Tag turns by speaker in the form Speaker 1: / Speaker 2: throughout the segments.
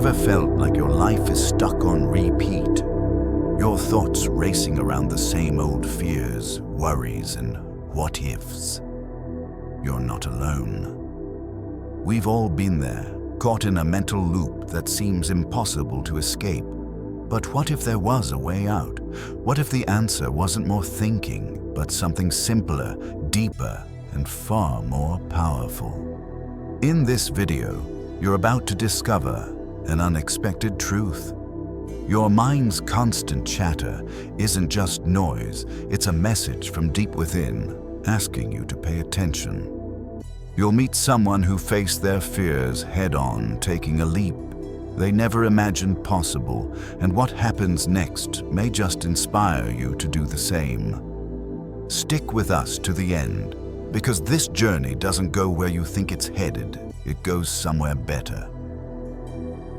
Speaker 1: ever felt like your life is stuck on repeat? Your thoughts racing around the same old fears, worries, and what-ifs? You're not alone. We've all been there, caught in a mental loop that seems impossible to escape. But what if there was a way out? What if the answer wasn't more thinking, but something simpler, deeper, and far more powerful? In this video, you're about to discover an unexpected truth. Your mind's constant chatter isn't just noise, it's a message from deep within, asking you to pay attention. You'll meet someone who faced their fears head-on, taking a leap they never imagined possible, and what happens next may just inspire you to do the same. Stick with us to the end, because this journey doesn't go where you think it's headed, it goes somewhere better.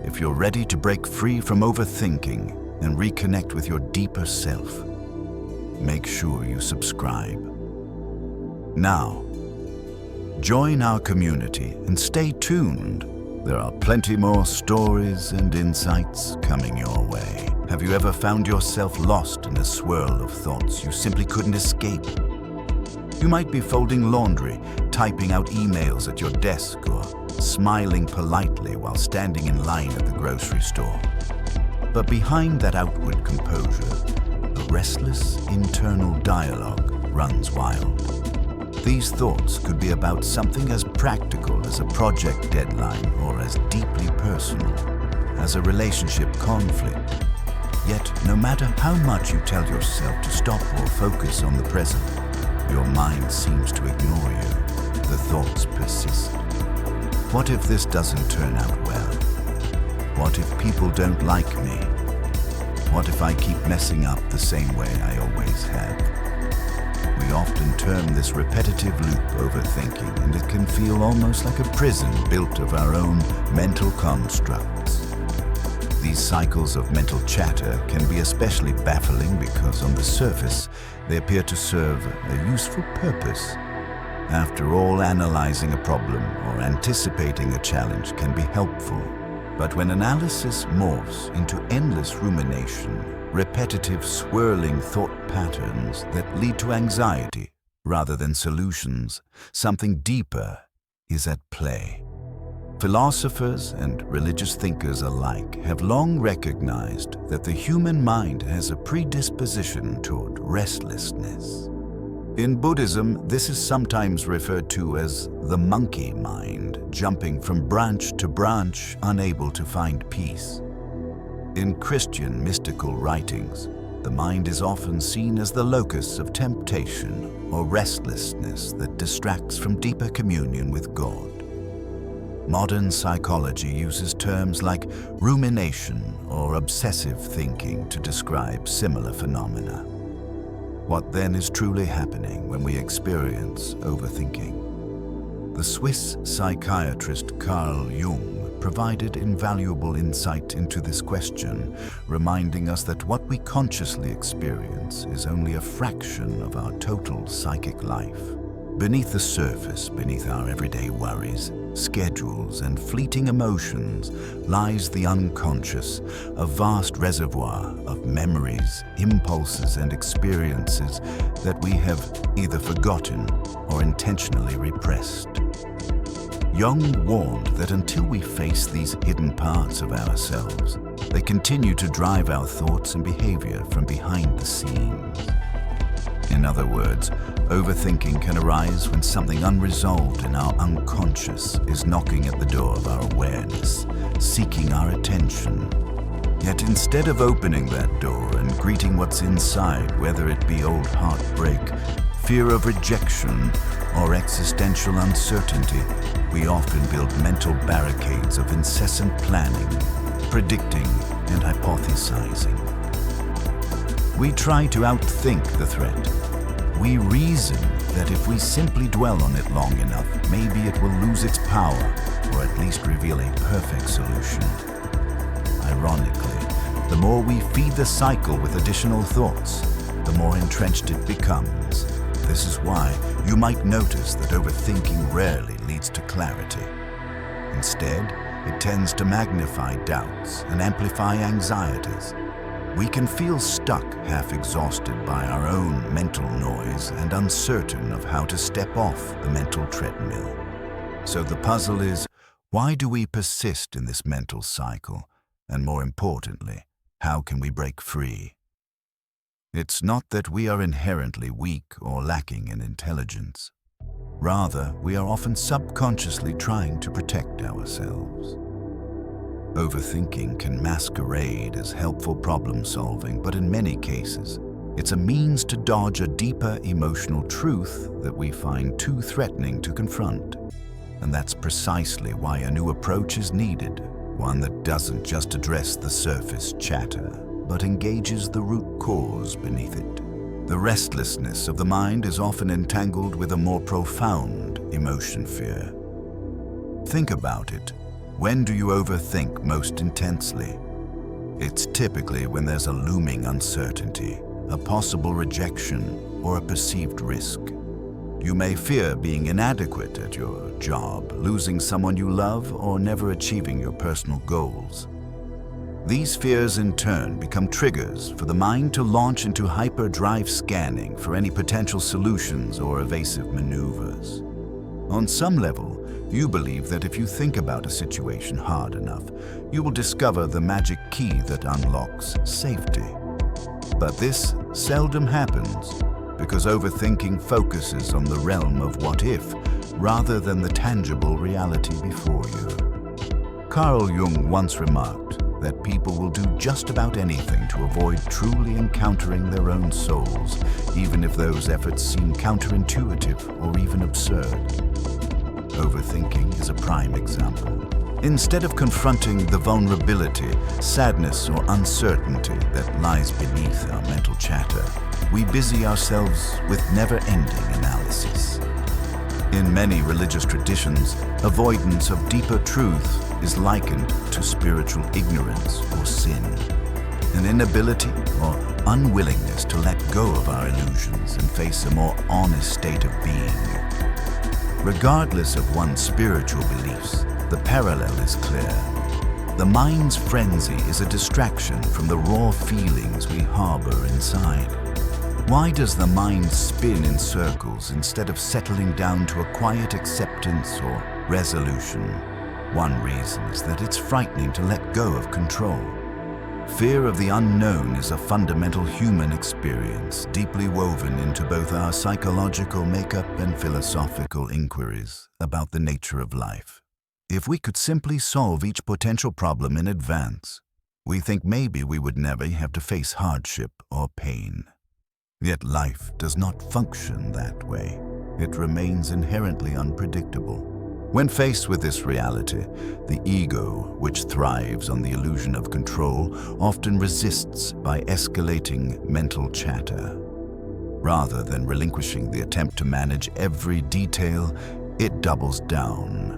Speaker 1: If you're ready to break free from overthinking and reconnect with your deeper self, make sure you subscribe. Now, join our community and stay tuned. There are plenty more stories and insights coming your way. Have you ever found yourself lost in a swirl of thoughts you simply couldn't escape? You might be folding laundry, typing out emails at your desk, or smiling politely while standing in line at the grocery store. But behind that outward composure, a restless internal dialogue runs wild. These thoughts could be about something as practical as a project deadline or as deeply personal as a relationship conflict. Yet, no matter how much you tell yourself to stop or focus on the present, your mind seems to ignore you. The thoughts persist. What if this doesn't turn out well? What if people don't like me? What if I keep messing up the same way I always have? We often term this repetitive loop overthinking, and it can feel almost like a prison built of our own mental constructs. These cycles of mental chatter can be especially baffling because on the surface, they appear to serve a useful purpose. After all, analyzing a problem or anticipating a challenge can be helpful. But when analysis morphs into endless rumination, repetitive swirling thought patterns that lead to anxiety rather than solutions, something deeper is at play. Philosophers and religious thinkers alike have long recognized that the human mind has a predisposition toward restlessness. In Buddhism, this is sometimes referred to as the monkey mind, jumping from branch to branch, unable to find peace. In Christian mystical writings, the mind is often seen as the locus of temptation or restlessness that distracts from deeper communion with God. Modern psychology uses terms like rumination or obsessive thinking to describe similar phenomena. What then is truly happening when we experience overthinking? The Swiss psychiatrist Carl Jung provided invaluable insight into this question, reminding us that what we consciously experience is only a fraction of our total psychic life. Beneath the surface, beneath our everyday worries, schedules, and fleeting emotions, lies the unconscious, a vast reservoir of memories, impulses, and experiences that we have either forgotten or intentionally repressed. Jung warned that until we face these hidden parts of ourselves, they continue to drive our thoughts and behavior from behind the scenes. In other words, overthinking can arise when something unresolved in our unconscious is knocking at the door of our awareness, seeking our attention. Yet instead of opening that door and greeting what's inside, whether it be old heartbreak, fear of rejection, or existential uncertainty, we often build mental barricades of incessant planning, predicting, and hypothesizing. We try to outthink the threat. We reason that if we simply dwell on it long enough, maybe it will lose its power, or at least reveal a perfect solution. Ironically, the more we feed the cycle with additional thoughts, the more entrenched it becomes. This is why you might notice that overthinking rarely leads to clarity. Instead, it tends to magnify doubts and amplify anxieties. We can feel stuck, half exhausted by our own mental noise and uncertain of how to step off the mental treadmill. So the puzzle is, why do we persist in this mental cycle? And more importantly, how can we break free? It's not that we are inherently weak or lacking in intelligence. Rather, we are often subconsciously trying to protect ourselves. Overthinking can masquerade as helpful problem solving, but in many cases, it's a means to dodge a deeper emotional truth that we find too threatening to confront. And that's precisely why a new approach is needed, one that doesn't just address the surface chatter, but engages the root cause beneath it. The restlessness of the mind is often entangled with a more profound emotion, fear. Think about it. When do you overthink most intensely? It's typically when there's a looming uncertainty, a possible rejection, or a perceived risk. You may fear being inadequate at your job, losing someone you love, or never achieving your personal goals. These fears in turn become triggers for the mind to launch into hyperdrive scanning for any potential solutions or evasive maneuvers. On some level, you believe that if you think about a situation hard enough, you will discover the magic key that unlocks safety. But this seldom happens because overthinking focuses on the realm of what if rather than the tangible reality before you. Carl Jung once remarked that people will do just about anything to avoid truly encountering their own souls, even if those efforts seem counterintuitive or even absurd. Overthinking is a prime example. Instead of confronting the vulnerability, sadness, or uncertainty that lies beneath our mental chatter, we busy ourselves with never-ending analysis. In many religious traditions, avoidance of deeper truth is likened to spiritual ignorance or sin, an inability or unwillingness to let go of our illusions and face a more honest state of being. Regardless of one's spiritual beliefs, the parallel is clear. The mind's frenzy is a distraction from the raw feelings we harbor inside. Why does the mind spin in circles instead of settling down to a quiet acceptance or resolution? One reason is that it's frightening to let go of control. Fear of the unknown is a fundamental human experience, deeply woven into both our psychological makeup and philosophical inquiries about the nature of life. If we could simply solve each potential problem in advance, we think maybe we would never have to face hardship or pain. Yet life does not function that way. It remains inherently unpredictable. When faced with this reality, the ego, which thrives on the illusion of control, often resists by escalating mental chatter. Rather than relinquishing the attempt to manage every detail, it doubles down.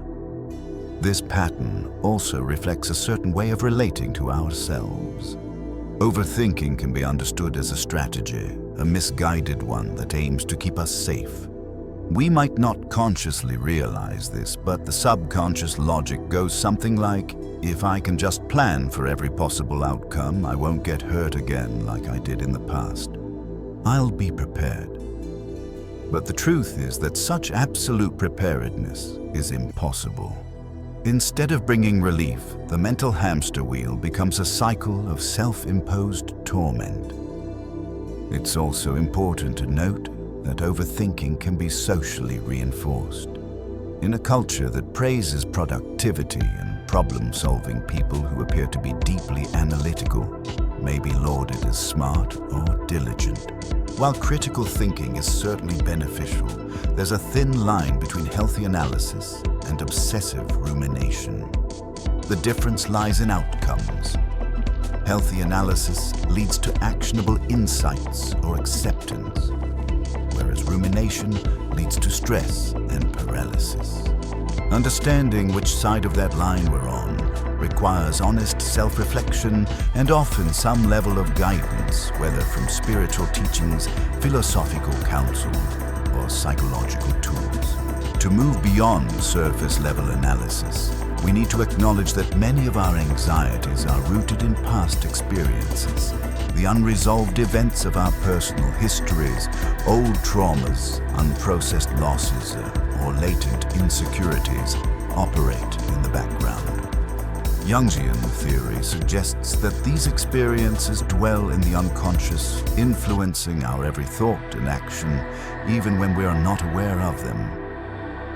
Speaker 1: This pattern also reflects a certain way of relating to ourselves. Overthinking can be understood as a strategy, a misguided one that aims to keep us safe. We might not consciously realize this, but the subconscious logic goes something like, if I can just plan for every possible outcome, I won't get hurt again like I did in the past. I'll be prepared. But the truth is that such absolute preparedness is impossible. Instead of bringing relief, the mental hamster wheel becomes a cycle of self-imposed torment. It's also important to note that overthinking can be socially reinforced. In a culture that praises productivity and problem-solving, people who appear to be deeply analytical may be lauded as smart or diligent. While critical thinking is certainly beneficial, there's a thin line between healthy analysis and obsessive rumination. The difference lies in outcomes. Healthy analysis leads to actionable insights or acceptance, whereas rumination leads to stress and paralysis. Understanding which side of that line we're on requires honest self-reflection and often some level of guidance, whether from spiritual teachings, philosophical counsel, or psychological tools. To move beyond surface-level analysis, we need to acknowledge that many of our anxieties are rooted in past experiences. The unresolved events of our personal histories, old traumas, unprocessed losses, or latent insecurities operate in the background. Jungian theory suggests that these experiences dwell in the unconscious, influencing our every thought and action, even when we are not aware of them.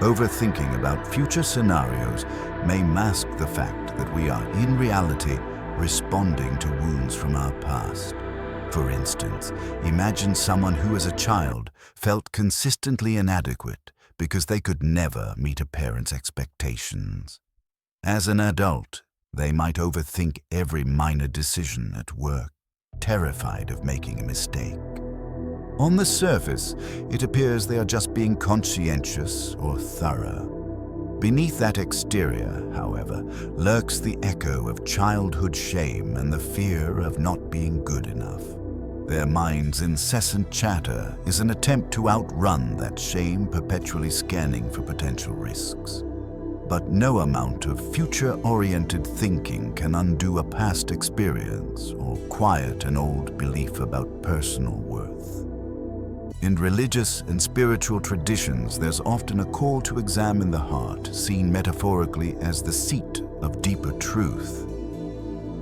Speaker 1: Overthinking about future scenarios may mask the fact that we are, in reality, responding to wounds from our past. For instance, imagine someone who as a child felt consistently inadequate because they could never meet a parent's expectations. As an adult, they might overthink every minor decision at work, terrified of making a mistake. On the surface, it appears they are just being conscientious or thorough. Beneath that exterior, however, lurks the echo of childhood shame and the fear of not being good enough. Their mind's incessant chatter is an attempt to outrun that shame, perpetually scanning for potential risks. But no amount of future-oriented thinking can undo a past experience or quiet an old belief about personal worth. In religious and spiritual traditions, there's often a call to examine the heart, seen metaphorically as the seat of deeper truth.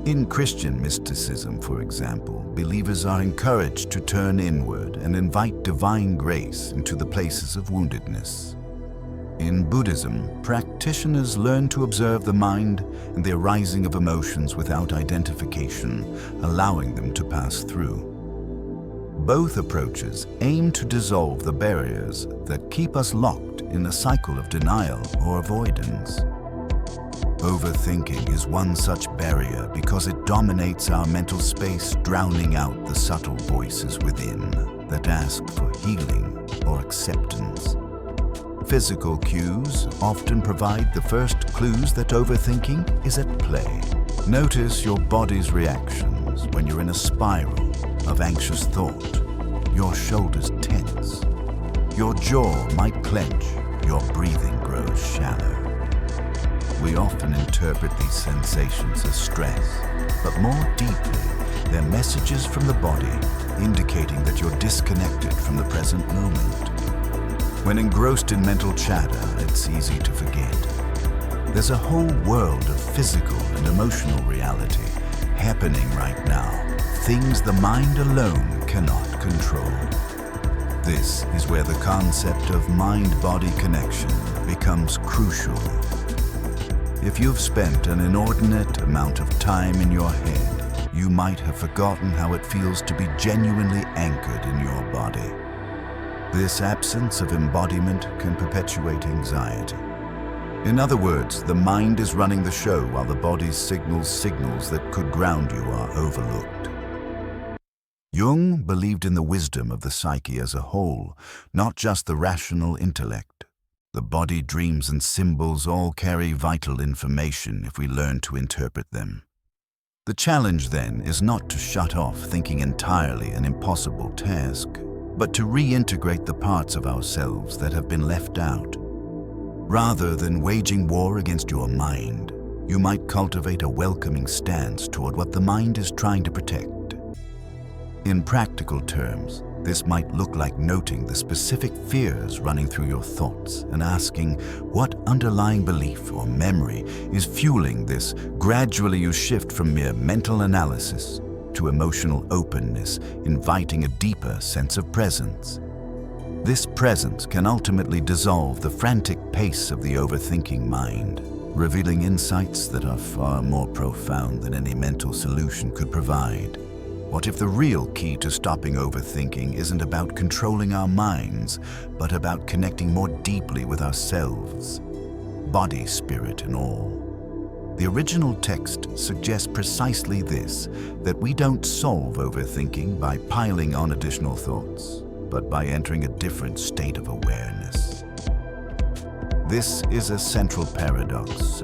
Speaker 1: In Christian mysticism, for example, believers are encouraged to turn inward and invite divine grace into the places of woundedness. In Buddhism, practitioners learn to observe the mind and the arising of emotions without identification, allowing them to pass through. Both approaches aim to dissolve the barriers that keep us locked in a cycle of denial or avoidance. Overthinking is one such barrier because it dominates our mental space, drowning out the subtle voices within that ask for healing or acceptance. Physical cues often provide the first clues that overthinking is at play. Notice your body's reactions when you're in a spiral of anxious thought. Your shoulders tense. Your jaw might clench. Your breathing grows shallow. We often interpret these sensations as stress, but more deeply, they're messages from the body indicating that you're disconnected from the present moment. When engrossed in mental chatter, it's easy to forget. There's a whole world of physical and emotional reality happening right now, things the mind alone cannot control. This is where the concept of mind-body connection becomes crucial. If you've spent an inordinate amount of time in your head, you might have forgotten how it feels to be genuinely anchored in your body. This absence of embodiment can perpetuate anxiety. In other words, the mind is running the show while the body's signals that could ground you are overlooked. Jung believed in the wisdom of the psyche as a whole, not just the rational intellect. The body, dreams, and symbols all carry vital information if we learn to interpret them. The challenge, then, is not to shut off thinking entirely, an impossible task, but to reintegrate the parts of ourselves that have been left out. Rather than waging war against your mind, you might cultivate a welcoming stance toward what the mind is trying to protect. In practical terms, this might look like noting the specific fears running through your thoughts and asking what underlying belief or memory is fueling this. Gradually you shift from mere mental analysis to emotional openness, inviting a deeper sense of presence. This presence can ultimately dissolve the frantic pace of the overthinking mind, revealing insights that are far more profound than any mental solution could provide. What if the real key to stopping overthinking isn't about controlling our minds, but about connecting more deeply with ourselves, body, spirit, and all? The original text suggests precisely this, that we don't solve overthinking by piling on additional thoughts, but by entering a different state of awareness. This is a central paradox.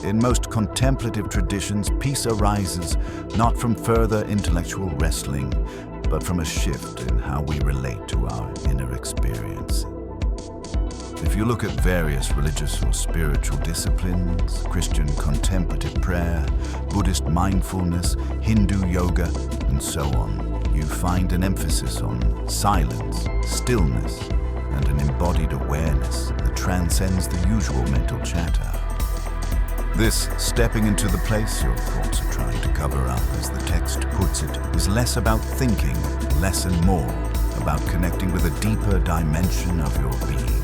Speaker 1: In most contemplative traditions, peace arises not from further intellectual wrestling, but from a shift in how we relate to our inner experience. If you look at various religious or spiritual disciplines, Christian contemplative prayer, Buddhist mindfulness, Hindu yoga, and so on, you find an emphasis on silence, stillness, and an embodied awareness that transcends the usual mental chatter. This stepping into the place your thoughts are trying to cover up, as the text puts it, is less about thinking, less and more about connecting with a deeper dimension of your being.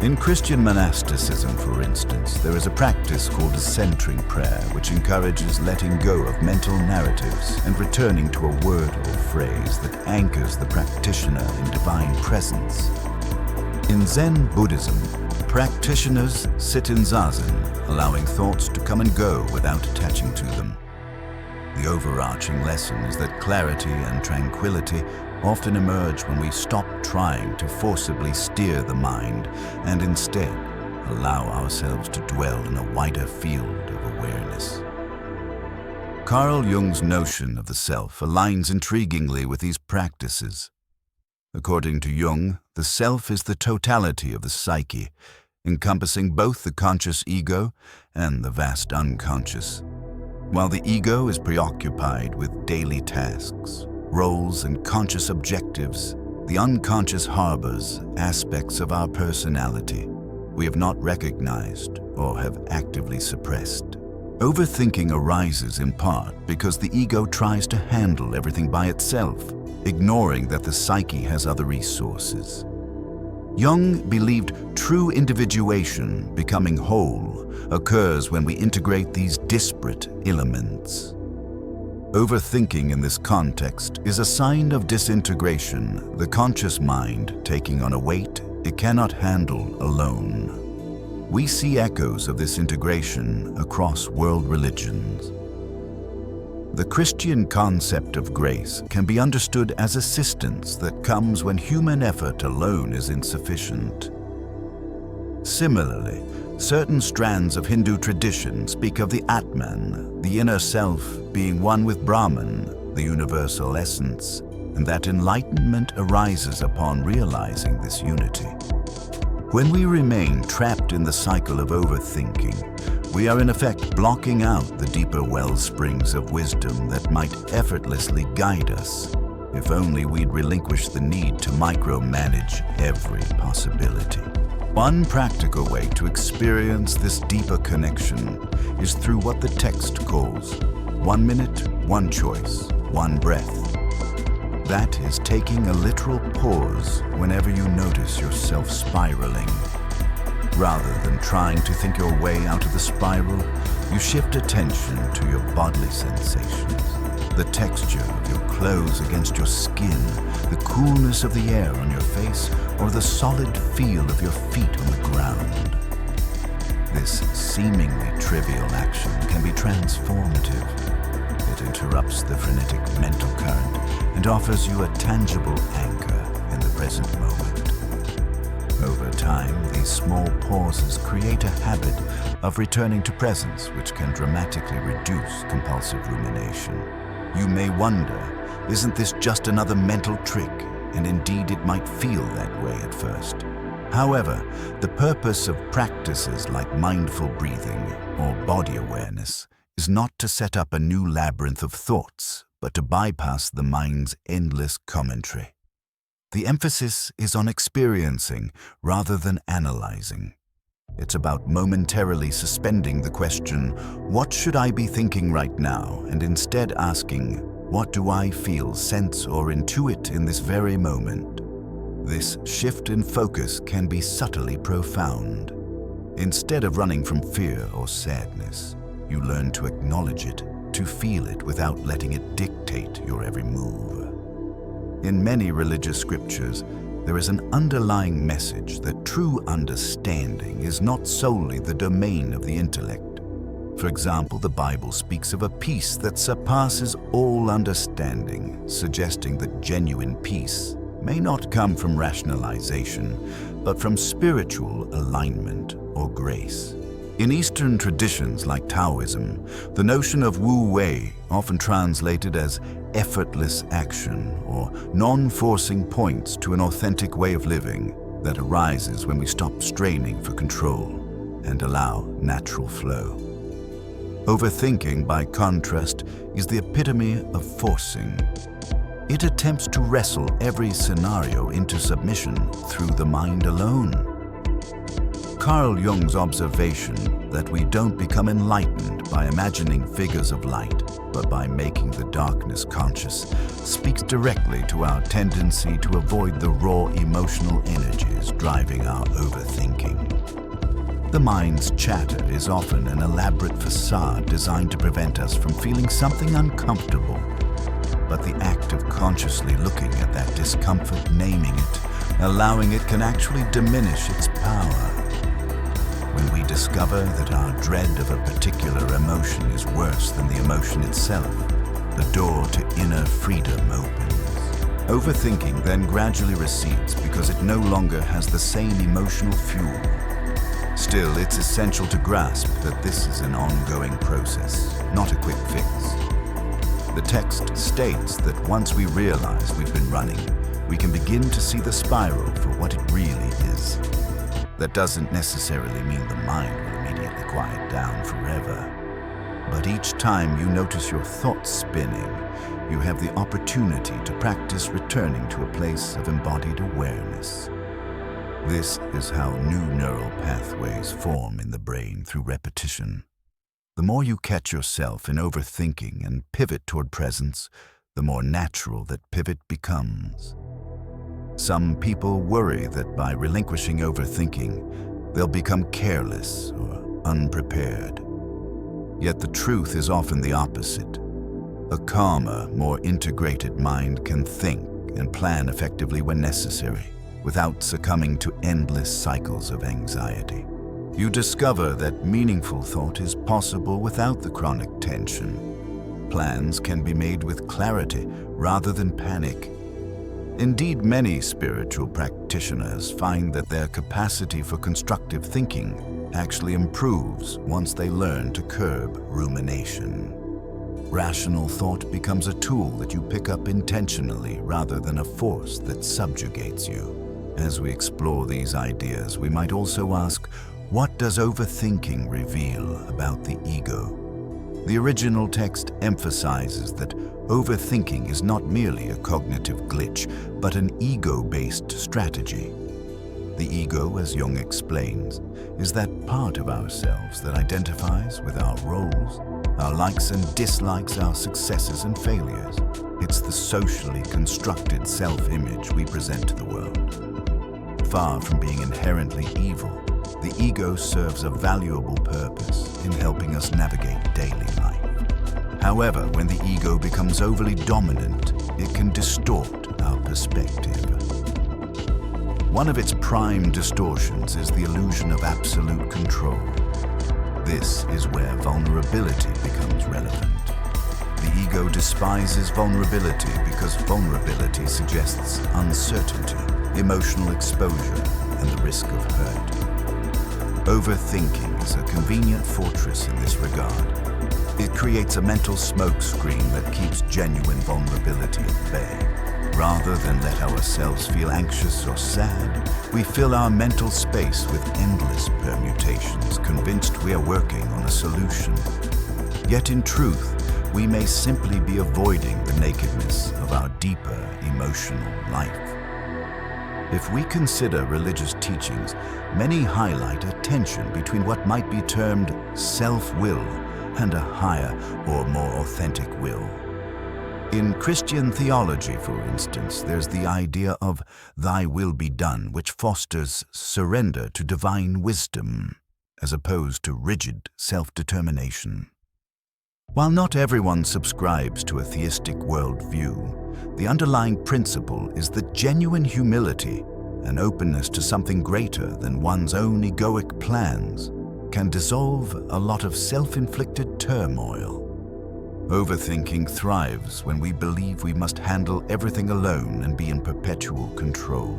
Speaker 1: In Christian monasticism, for instance, there is a practice called a centering prayer, which encourages letting go of mental narratives and returning to a word or phrase that anchors the practitioner in divine presence. In Zen Buddhism, practitioners sit in zazen, allowing thoughts to come and go without attaching to them. The overarching lesson is that clarity and tranquility often emerge when we stop trying to forcibly steer the mind and instead allow ourselves to dwell in a wider field of awareness. Carl Jung's notion of the self aligns intriguingly with these practices. According to Jung, the self is the totality of the psyche, encompassing both the conscious ego and the vast unconscious. While the ego is preoccupied with daily tasks, roles, and conscious objectives, the unconscious harbors aspects of our personality we have not recognized or have actively suppressed. Overthinking arises in part because the ego tries to handle everything by itself, ignoring that the psyche has other resources. Jung believed true individuation, becoming whole, occurs when we integrate these disparate elements. Overthinking in this context is a sign of disintegration, the conscious mind taking on a weight it cannot handle alone. We see echoes of this integration across world religions. The Christian concept of grace can be understood as assistance that comes when human effort alone is insufficient. Similarly, certain strands of Hindu tradition speak of the Atman, the inner self, being one with Brahman, the universal essence, and that enlightenment arises upon realizing this unity. When we remain trapped in the cycle of overthinking, we are in effect blocking out the deeper well springs of wisdom that might effortlessly guide us, if only we'd relinquish the need to micromanage every possibility. One practical way to experience this deeper connection is through what the text calls 1 minute, one choice, one breath. That is taking a literal pause whenever you notice yourself spiraling. Rather than trying to think your way out of the spiral, you shift attention to your bodily sensations, the texture of your clothes against your skin, the coolness of the air on your face, or the solid feel of your feet on the ground. This seemingly trivial action can be transformative. It interrupts the frenetic mental current and offers you a tangible anchor in the present moment. Over time, these small pauses create a habit of returning to presence, which can dramatically reduce compulsive rumination. You may wonder, isn't this just another mental trick? And indeed it might feel that way at first. However, the purpose of practices like mindful breathing or body awareness is not to set up a new labyrinth of thoughts, but to bypass the mind's endless commentary. The emphasis is on experiencing rather than analyzing. It's about momentarily suspending the question, what should I be thinking right now, and instead asking, what do I feel, sense, or intuit in this very moment? This shift in focus can be subtly profound. Instead of running from fear or sadness, you learn to acknowledge it, to feel it without letting it dictate your every move. In many religious scriptures, there is an underlying message that true understanding is not solely the domain of the intellect. For example, the Bible speaks of a peace that surpasses all understanding, suggesting that genuine peace may not come from rationalization, but from spiritual alignment or grace. In Eastern traditions like Taoism, the notion of Wu Wei, often translated as effortless action or non-forcing points to an authentic way of living. that arises when we stop straining for control and allow natural flow. Overthinking, by contrast, is the epitome of forcing. It attempts to wrestle every scenario into submission through the mind alone. Carl Jung's observation that we don't become enlightened by imagining figures of light, but by making the darkness conscious, speaks directly to our tendency to avoid the raw emotional energies driving our overthinking. The mind's chatter is often an elaborate facade designed to prevent us from feeling something uncomfortable. But the act of consciously looking at that discomfort, naming it, allowing it, can actually diminish its power. When we discover that our dread of a particular emotion is worse than the emotion itself, the door to inner freedom opens. Overthinking then gradually recedes because it no longer has the same emotional fuel. Still, it's essential to grasp that this is an ongoing process, not a quick fix. The text states that once we realize we've been running, we can begin to see the spiral for what it really is. That doesn't necessarily mean the mind will immediately quiet down forever. But each time you notice your thoughts spinning, you have the opportunity to practice returning to a place of embodied awareness. This is how new neural pathways form in the brain through repetition. The more you catch yourself in overthinking and pivot toward presence, the more natural that pivot becomes. Some people worry that by relinquishing overthinking, they'll become careless or unprepared. Yet the truth is often the opposite. A calmer, more integrated mind can think and plan effectively when necessary, without succumbing to endless cycles of anxiety. You discover that meaningful thought is possible without the chronic tension. Plans can be made with clarity rather than panic. Indeed, many spiritual practitioners find that their capacity for constructive thinking actually improves once they learn to curb rumination. Rational thought becomes a tool that you pick up intentionally rather than a force that subjugates you. As we explore these ideas, we might also ask, what does overthinking reveal about the ego? The original text emphasizes that overthinking is not merely a cognitive glitch, but an ego-based strategy. The ego, as Jung explains, is that part of ourselves that identifies with our roles, our likes and dislikes, our successes and failures. It's the socially constructed self-image we present to the world. Far from being inherently evil, the ego serves a valuable purpose in helping us navigate daily life. However, when the ego becomes overly dominant, it can distort our perspective. One of its prime distortions is the illusion of absolute control. This is where vulnerability becomes relevant. The ego despises vulnerability because vulnerability suggests uncertainty, emotional exposure, and the risk of hurt. Overthinking is a convenient fortress in this regard. It creates a mental smokescreen that keeps genuine vulnerability at bay. Rather than let ourselves feel anxious or sad, we fill our mental space with endless permutations, convinced we are working on a solution. Yet in truth, we may simply be avoiding the nakedness of our deeper emotional life. If we consider religious teachings, many highlight a tension between what might be termed self-will and a higher or more authentic will. In Christian theology, for instance, there's the idea of "thy will be done," which fosters surrender to divine wisdom, as opposed to rigid self-determination. While not everyone subscribes to a theistic worldview, the underlying principle is that genuine humility and openness to something greater than one's own egoic plans can dissolve a lot of self-inflicted turmoil. Overthinking thrives when we believe we must handle everything alone and be in perpetual control.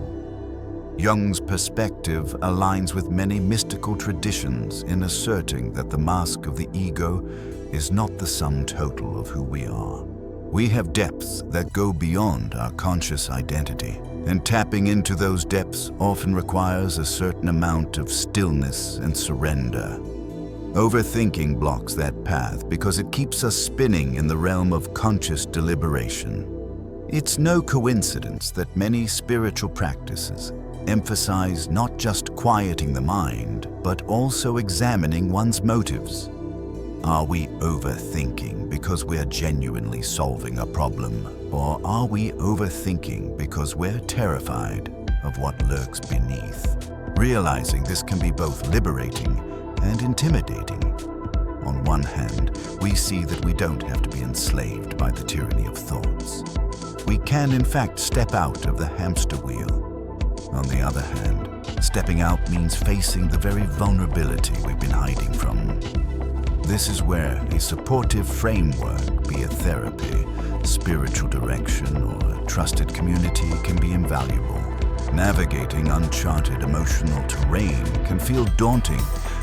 Speaker 1: Jung's perspective aligns with many mystical traditions in asserting that the mask of the ego is not the sum total of who we are. We have depths that go beyond our conscious identity, and tapping into those depths often requires a certain amount of stillness and surrender. Overthinking blocks that path because it keeps us spinning in the realm of conscious deliberation. It's no coincidence that many spiritual practices emphasize not just quieting the mind, but also examining one's motives. Are we overthinking because we're genuinely solving a problem, or are we overthinking because we're terrified of what lurks beneath? Realizing this can be both liberating and intimidating. On one hand, we see that we don't have to be enslaved by the tyranny of thoughts. We can, in fact, step out of the hamster wheel. On the other hand, stepping out means facing the very vulnerability we've been hiding from. This is where a supportive framework, be it therapy, spiritual direction, or a trusted community, can be invaluable. Navigating uncharted emotional terrain can feel daunting,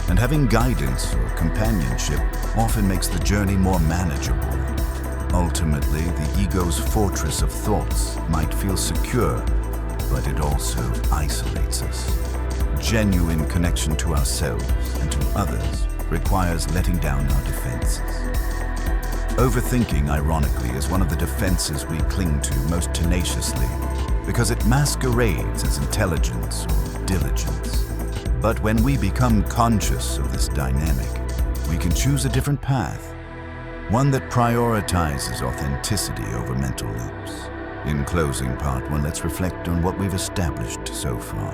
Speaker 1: and having guidance or companionship often makes the journey more manageable. Ultimately, the ego's fortress of thoughts might feel secure, but it also isolates us. Genuine connection to ourselves and to others requires letting down our defenses. Overthinking, ironically, is one of the defenses we cling to most tenaciously because it masquerades as intelligence or diligence. But when we become conscious of this dynamic, we can choose a different path, one that prioritizes authenticity over mental loops. In closing part one, let's reflect on what we've established so far.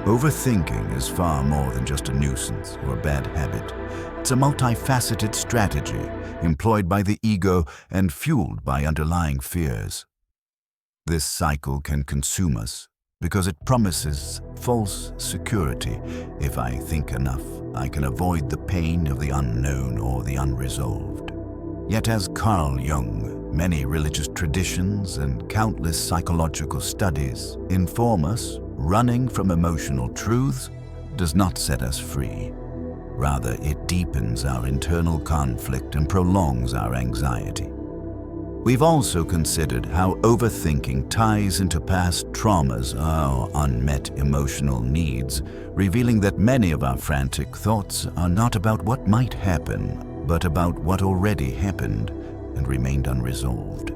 Speaker 1: Overthinking is far more than just a nuisance or a bad habit. It's a multifaceted strategy employed by the ego and fueled by underlying fears. This cycle can consume us because it promises false security. If I think enough, I can avoid the pain of the unknown or the unresolved. Yet as Carl Jung, many religious traditions and countless psychological studies inform us, running from emotional truths does not set us free. Rather, it deepens our internal conflict and prolongs our anxiety. We've also considered how overthinking ties into past traumas or unmet emotional needs, revealing that many of our frantic thoughts are not about what might happen, but about what already happened and remained unresolved.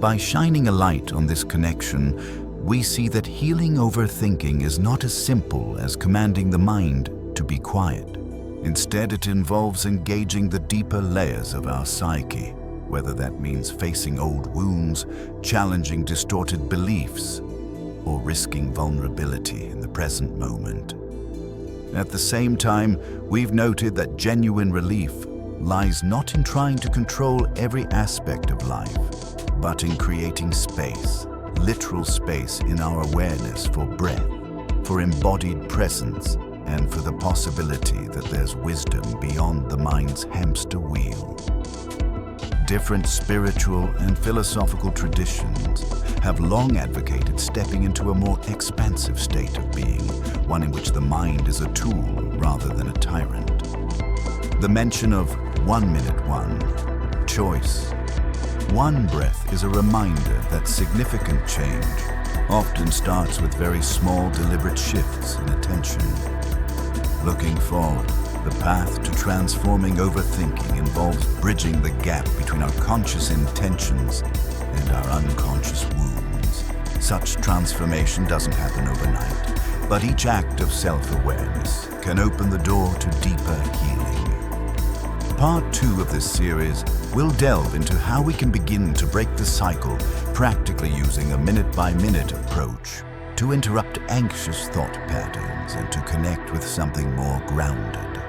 Speaker 1: By shining a light on this connection, we see that healing overthinking is not as simple as commanding the mind to be quiet. Instead, it involves engaging the deeper layers of our psyche, whether that means facing old wounds, challenging distorted beliefs, or risking vulnerability in the present moment. At the same time, we've noted that genuine relief lies not in trying to control every aspect of life, but in creating space, literal space in our awareness for breath, for embodied presence, and for the possibility that there's wisdom beyond the mind's hamster wheel. Different spiritual and philosophical traditions have long advocated stepping into a more expansive state of being, one in which the mind is a tool rather than a tyrant. The mention of 1 minute one, choice, one breath is a reminder that significant change often starts with very small, deliberate shifts in attention. Looking forward, the path to transforming overthinking involves bridging the gap between our conscious intentions and our unconscious wounds. Such transformation doesn't happen overnight, but each act of self-awareness can open the door to deeper healing. Part 2 of this series will delve into how we can begin to break the cycle, practically using a minute-by-minute approach to interrupt anxious thought patterns and to connect with something more grounded.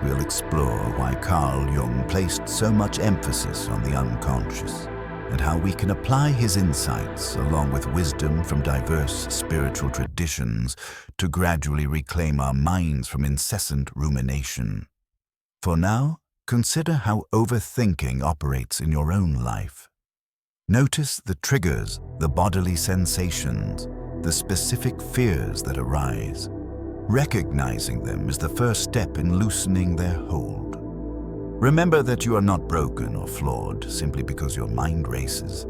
Speaker 1: We'll explore why Carl Jung placed so much emphasis on the unconscious and how we can apply his insights along with wisdom from diverse spiritual traditions to gradually reclaim our minds from incessant rumination. For now, consider how overthinking operates in your own life. Notice the triggers, the bodily sensations, the specific fears that arise. Recognizing them is the first step in loosening their hold. Remember that you are not broken or flawed simply because your mind races.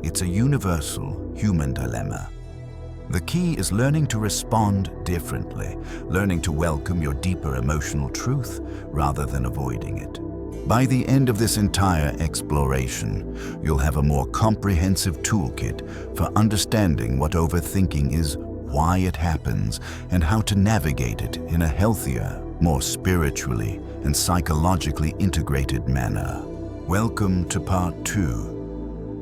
Speaker 1: It's a universal human dilemma. The key is learning to respond differently, learning to welcome your deeper emotional truth rather than avoiding it. By the end of this entire exploration, you'll have a more comprehensive toolkit for understanding what overthinking is, why it happens, and how to navigate it in a healthier, more spiritually and psychologically integrated manner. Welcome to Part 2.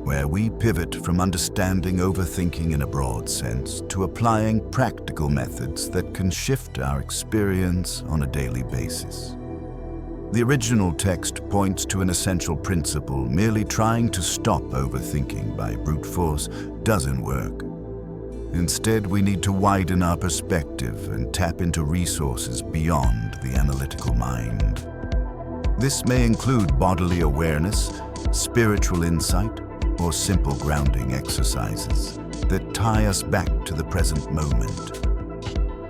Speaker 1: Where we pivot from understanding overthinking in a broad sense to applying practical methods that can shift our experience on a daily basis. The original text points to an essential principle: merely trying to stop overthinking by brute force doesn't work. Instead, we need to widen our perspective and tap into resources beyond the analytical mind. This may include bodily awareness, spiritual insight, or simple grounding exercises that tie us back to the present moment.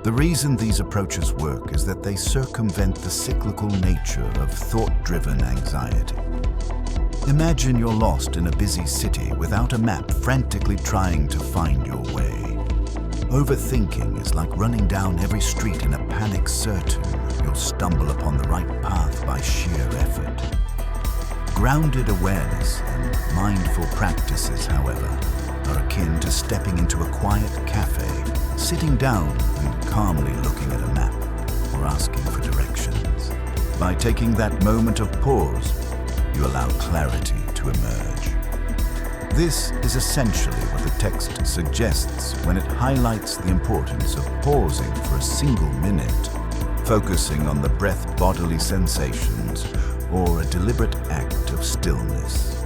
Speaker 1: The reason these approaches work is that they circumvent the cyclical nature of thought-driven anxiety. Imagine you're lost in a busy city without a map, frantically trying to find your way. Overthinking is like running down every street in a panic, certain you'll stumble upon the right path by sheer effort. Grounded awareness and mindful practices, however, are akin to stepping into a quiet cafe, sitting down and calmly looking at a map or asking for directions. By taking that moment of pause, you allow clarity to emerge. This is essentially what the text suggests when it highlights the importance of pausing for a single minute, focusing on the breath, bodily sensations, or a deliberate act of stillness.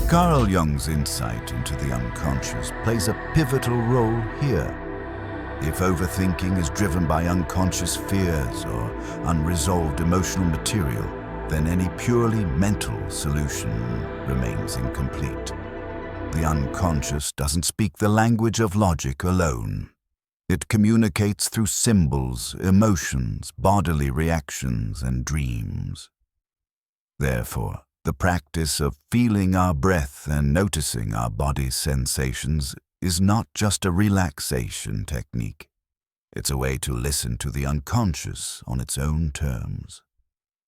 Speaker 1: Carl Jung's insight into the unconscious plays a pivotal role here. If overthinking is driven by unconscious fears or unresolved emotional material, then any purely mental solution remains incomplete. The unconscious doesn't speak the language of logic alone. It communicates through symbols, emotions, bodily reactions, and dreams. Therefore, the practice of feeling our breath and noticing our body's sensations is not just a relaxation technique. It's a way to listen to the unconscious on its own terms.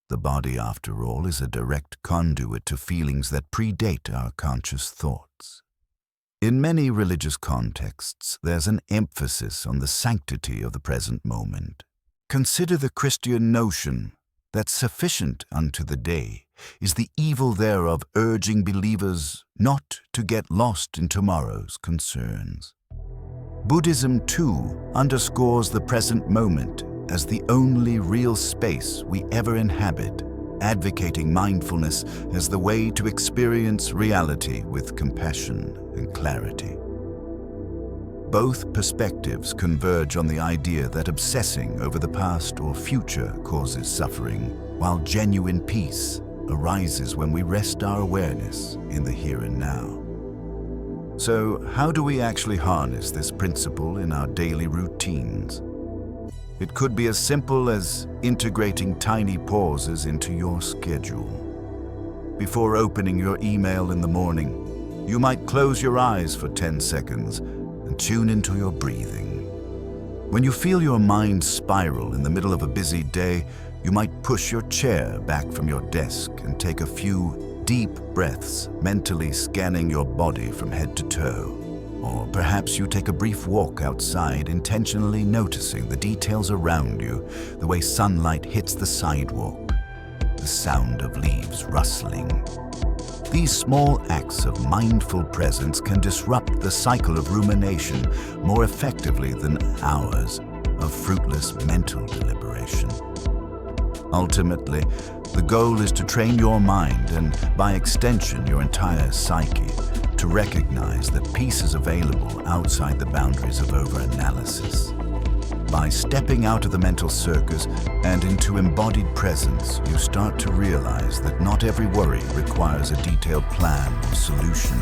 Speaker 1: The body, after all, is a direct conduit to feelings that predate our conscious thoughts. In many religious contexts, there's an emphasis on the sanctity of the present moment. Consider the Christian notion that sufficient unto the day is the evil thereof, urging believers not to get lost in tomorrow's concerns. Buddhism, too, underscores the present moment as the only real space we ever inhabit, advocating mindfulness as the way to experience reality with compassion and clarity. Both perspectives converge on the idea that obsessing over the past or future causes suffering, while genuine peace arises when we rest our awareness in the here and now. So, how do we actually harness this principle in our daily routines? It could be as simple as integrating tiny pauses into your schedule. Before opening your email in the morning, you might close your eyes for 10 seconds and tune into your breathing. When you feel your mind spiral in the middle of a busy day, you might push your chair back from your desk and take a few deep breaths, mentally scanning your body from head to toe. Or perhaps you take a brief walk outside, intentionally noticing the details around you, the way sunlight hits the sidewalk, the sound of leaves rustling. These small acts of mindful presence can disrupt the cycle of rumination more effectively than hours of fruitless mental deliberation. Ultimately, the goal is to train your mind and, by extension, your entire psyche, to recognize that peace is available outside the boundaries of overanalysis. By stepping out of the mental circus and into embodied presence, you start to realize that not every worry requires a detailed plan or solution.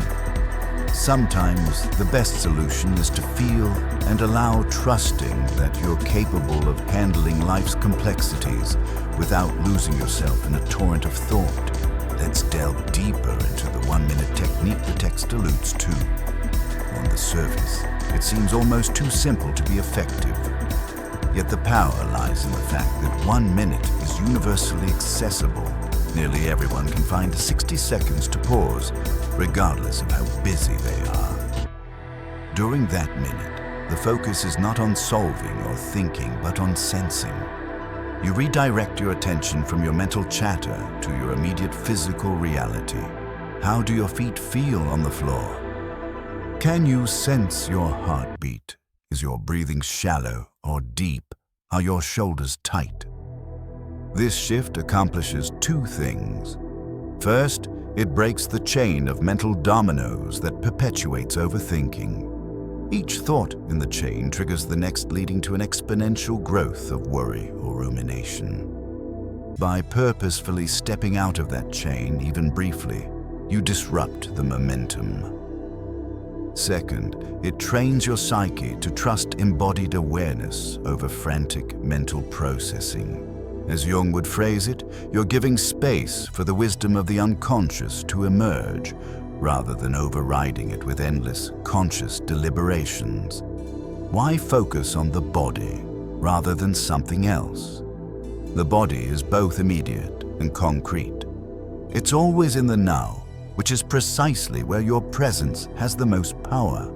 Speaker 1: Sometimes the best solution is to feel and allow, trusting that you're capable of handling life's complexities without losing yourself in a torrent of thought let's delve deeper into the 1-minute technique the text alludes to. On the surface, it seems almost too simple to be effective. Yet the power lies in the fact that 1 minute is universally accessible. Nearly everyone can find 60 seconds to pause, regardless of how busy they are. During that minute, the focus is not on solving or thinking, but on sensing. You redirect your attention from your mental chatter to your immediate physical reality. How do your feet feel on the floor? Can you sense your heartbeat? Is your breathing shallow or deep? Are your shoulders tight? This shift accomplishes two things. First, it breaks the chain of mental dominoes that perpetuates overthinking. Each thought in the chain triggers the next, leading to an exponential growth of worry or rumination. By purposefully stepping out of that chain, even briefly, you disrupt the momentum. Second, it trains your psyche to trust embodied awareness over frantic mental processing. As Jung would phrase it, you're giving space for the wisdom of the unconscious to emerge, rather than overriding it with endless conscious deliberations. Why focus on the body rather than something else? The body is both immediate and concrete. It's always in the now, which is precisely where your presence has the most power.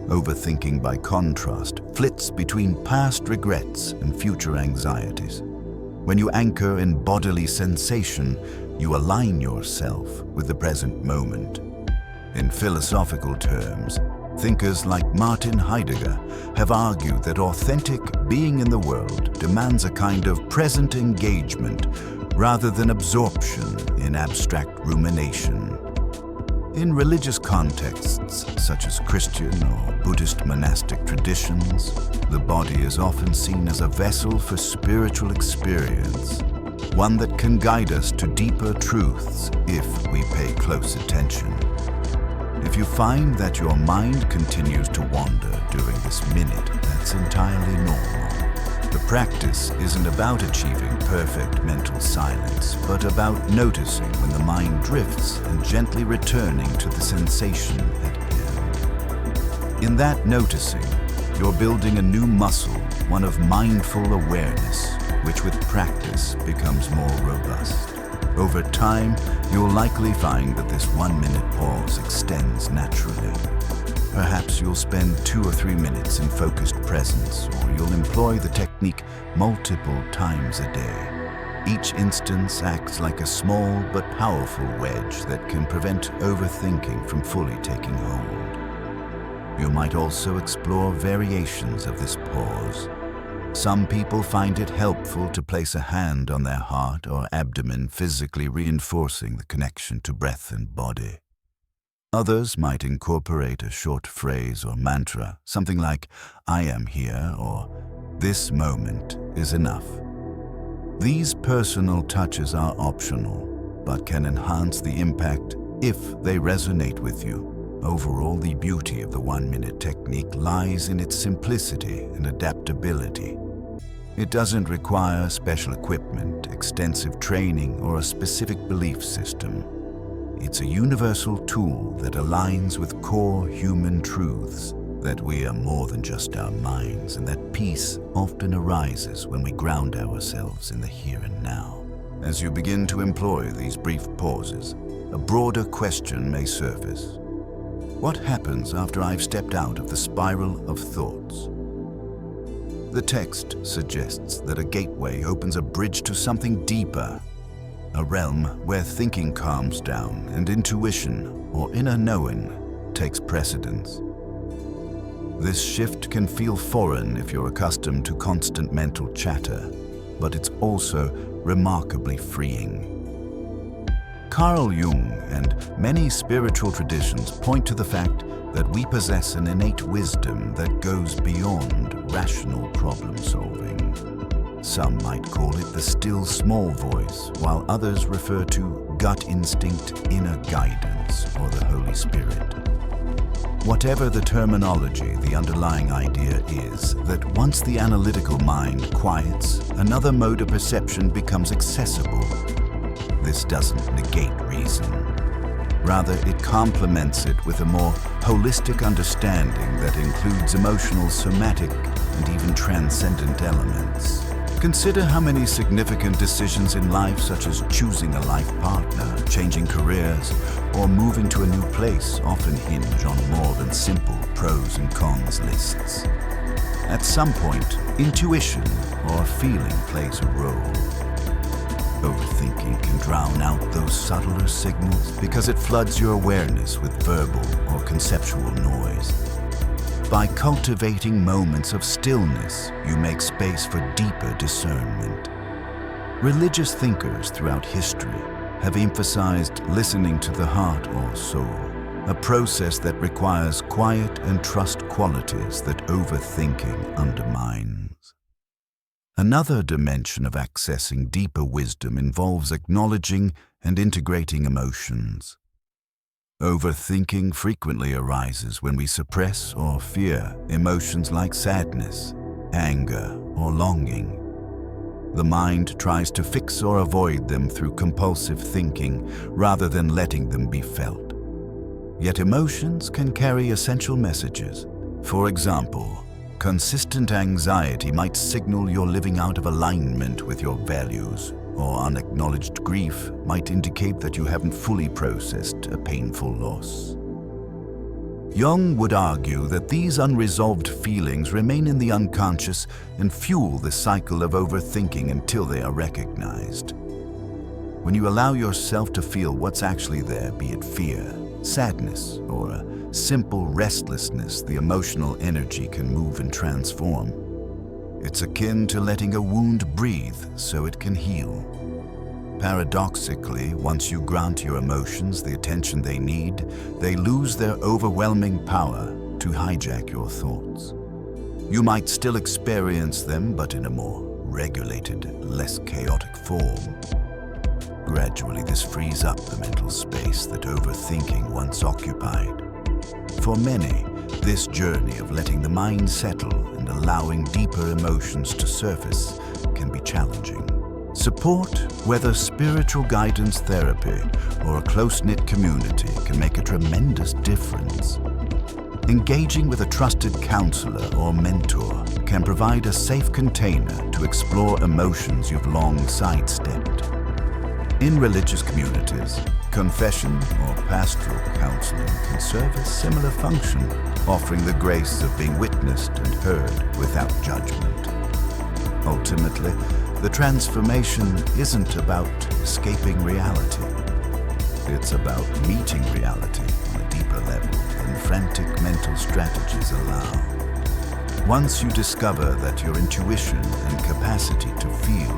Speaker 1: Overthinking, by contrast, flits between past regrets and future anxieties. When you anchor in bodily sensation, you align yourself with the present moment. In philosophical terms, thinkers like Martin Heidegger have argued that authentic being in the world demands a kind of present engagement rather than absorption in abstract rumination. In religious contexts, such as Christian or Buddhist monastic traditions, the body is often seen as a vessel for spiritual experience, one that can guide us to deeper truths if we pay close attention. If you find that your mind continues to wander during this minute, that's entirely normal. The practice isn't about achieving perfect mental silence, but about noticing when the mind drifts and gently returning to the sensation at hand. In that noticing, you're building a new muscle, one of mindful awareness, which with practice becomes more robust. Over time, you'll likely find that this 1-minute pause extends naturally. Perhaps you'll spend 2 or 3 minutes in focused presence, or you'll employ the technique multiple times a day. Each instance acts like a small but powerful wedge that can prevent overthinking from fully taking hold. You might also explore variations of this pause. Some people find it helpful to place a hand on their heart or abdomen, physically reinforcing the connection to breath and body. Others might incorporate a short phrase or mantra, something like, "I am here," or "This moment is enough." These personal touches are optional, but can enhance the impact if they resonate with you. Overall, the beauty of the 1-minute technique lies in its simplicity and adaptability. It doesn't require special equipment, extensive training, or a specific belief system. It's a universal tool that aligns with core human truths, that we are more than just our minds, and that peace often arises when we ground ourselves in the here and now. As you begin to employ these brief pauses, a broader question may surface. What happens after I've stepped out of the spiral of thoughts? The text suggests that a gateway opens a bridge to something deeper, a realm where thinking calms down and intuition, or inner knowing, takes precedence. This shift can feel foreign if you're accustomed to constant mental chatter, but it's also remarkably freeing. Carl Jung and many spiritual traditions point to the fact that we possess an innate wisdom that goes beyond rational problem solving. Some might call it the still small voice, while others refer to gut instinct, inner guidance, or the Holy Spirit. Whatever the terminology, the underlying idea is that once the analytical mind quiets, another mode of perception becomes accessible. this doesn't negate reason. Rather, it complements it with a more holistic understanding that includes emotional, somatic, and even transcendent elements. Consider how many significant decisions in life, such as choosing a life partner, changing careers, or moving to a new place, often hinge on more than simple pros and cons lists. At some point, intuition or feeling plays a role. Overthinking can drown out those subtler signals because it floods your awareness with verbal or conceptual noise. By cultivating moments of stillness, you make space for deeper discernment. Religious thinkers throughout history have emphasized listening to the heart or soul, a process that requires quiet and trust qualities that overthinking undermines. Another dimension of accessing deeper wisdom involves acknowledging and integrating emotions. Overthinking frequently arises when we suppress or fear emotions like sadness, anger, or longing. The mind tries to fix or avoid them through compulsive thinking rather than letting them be felt. Yet emotions can carry essential messages. For example, consistent anxiety might signal you're living out of alignment with your values, or unacknowledged grief might indicate that you haven't fully processed a painful loss. Jung would argue that these unresolved feelings remain in the unconscious and fuel the cycle of overthinking until they are recognized. When you allow yourself to feel what's actually there, be it fear, sadness, or a simple restlessness, the emotional energy can move and transform. It's akin to letting a wound breathe so it can heal. Paradoxically, once you grant your emotions the attention they need, they lose their overwhelming power to hijack your thoughts. You might still experience them, but in a more regulated, less chaotic form. Gradually, this frees up the mental space that overthinking once occupied. For many, this journey of letting the mind settle and allowing deeper emotions to surface can be challenging. Support, whether spiritual guidance therapy or a close-knit community, can make a tremendous difference. Engaging with a trusted counselor or mentor can provide a safe container to explore emotions you've long sidestepped. In religious communities, confession or pastoral counseling can serve a similar function, offering the grace of being witnessed and heard without judgment. Ultimately, the transformation isn't about escaping reality. It's about meeting reality on a deeper level than frantic mental strategies allow. Once you discover that your intuition and capacity to feel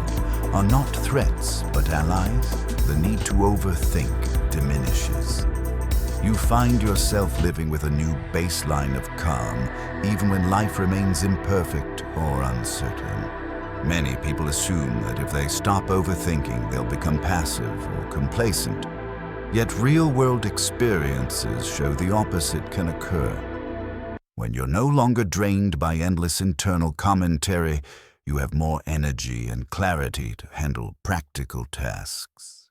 Speaker 1: are not threats but allies, the need to overthink diminishes. You find yourself living with a new baseline of calm, even when life remains imperfect or uncertain. Many people assume that if they stop overthinking, they'll become passive or complacent. Yet real-world experiences show the opposite can occur. When you're no longer drained by endless internal commentary, you have more energy and clarity to handle practical tasks.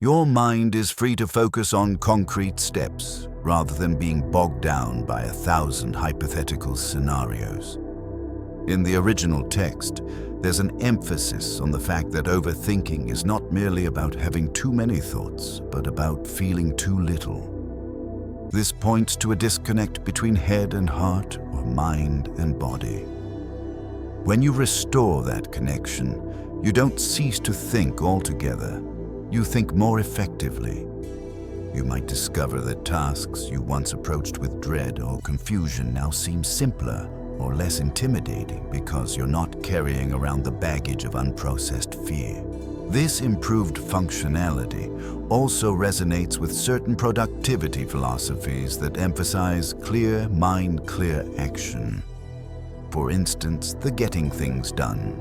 Speaker 1: Your mind is free to focus on concrete steps rather than being bogged down by 1,000 hypothetical scenarios. In the original text, there's an emphasis on the fact that overthinking is not merely about having too many thoughts, but about feeling too little. This points to a disconnect between head and heart, or mind and body. When you restore that connection, you don't cease to think altogether. You think more effectively. You might discover that tasks you once approached with dread or confusion now seem simpler or less intimidating because you're not carrying around the baggage of unprocessed fear. This improved functionality also resonates with certain productivity philosophies that emphasize clear mind, clear action. For instance, the getting things done.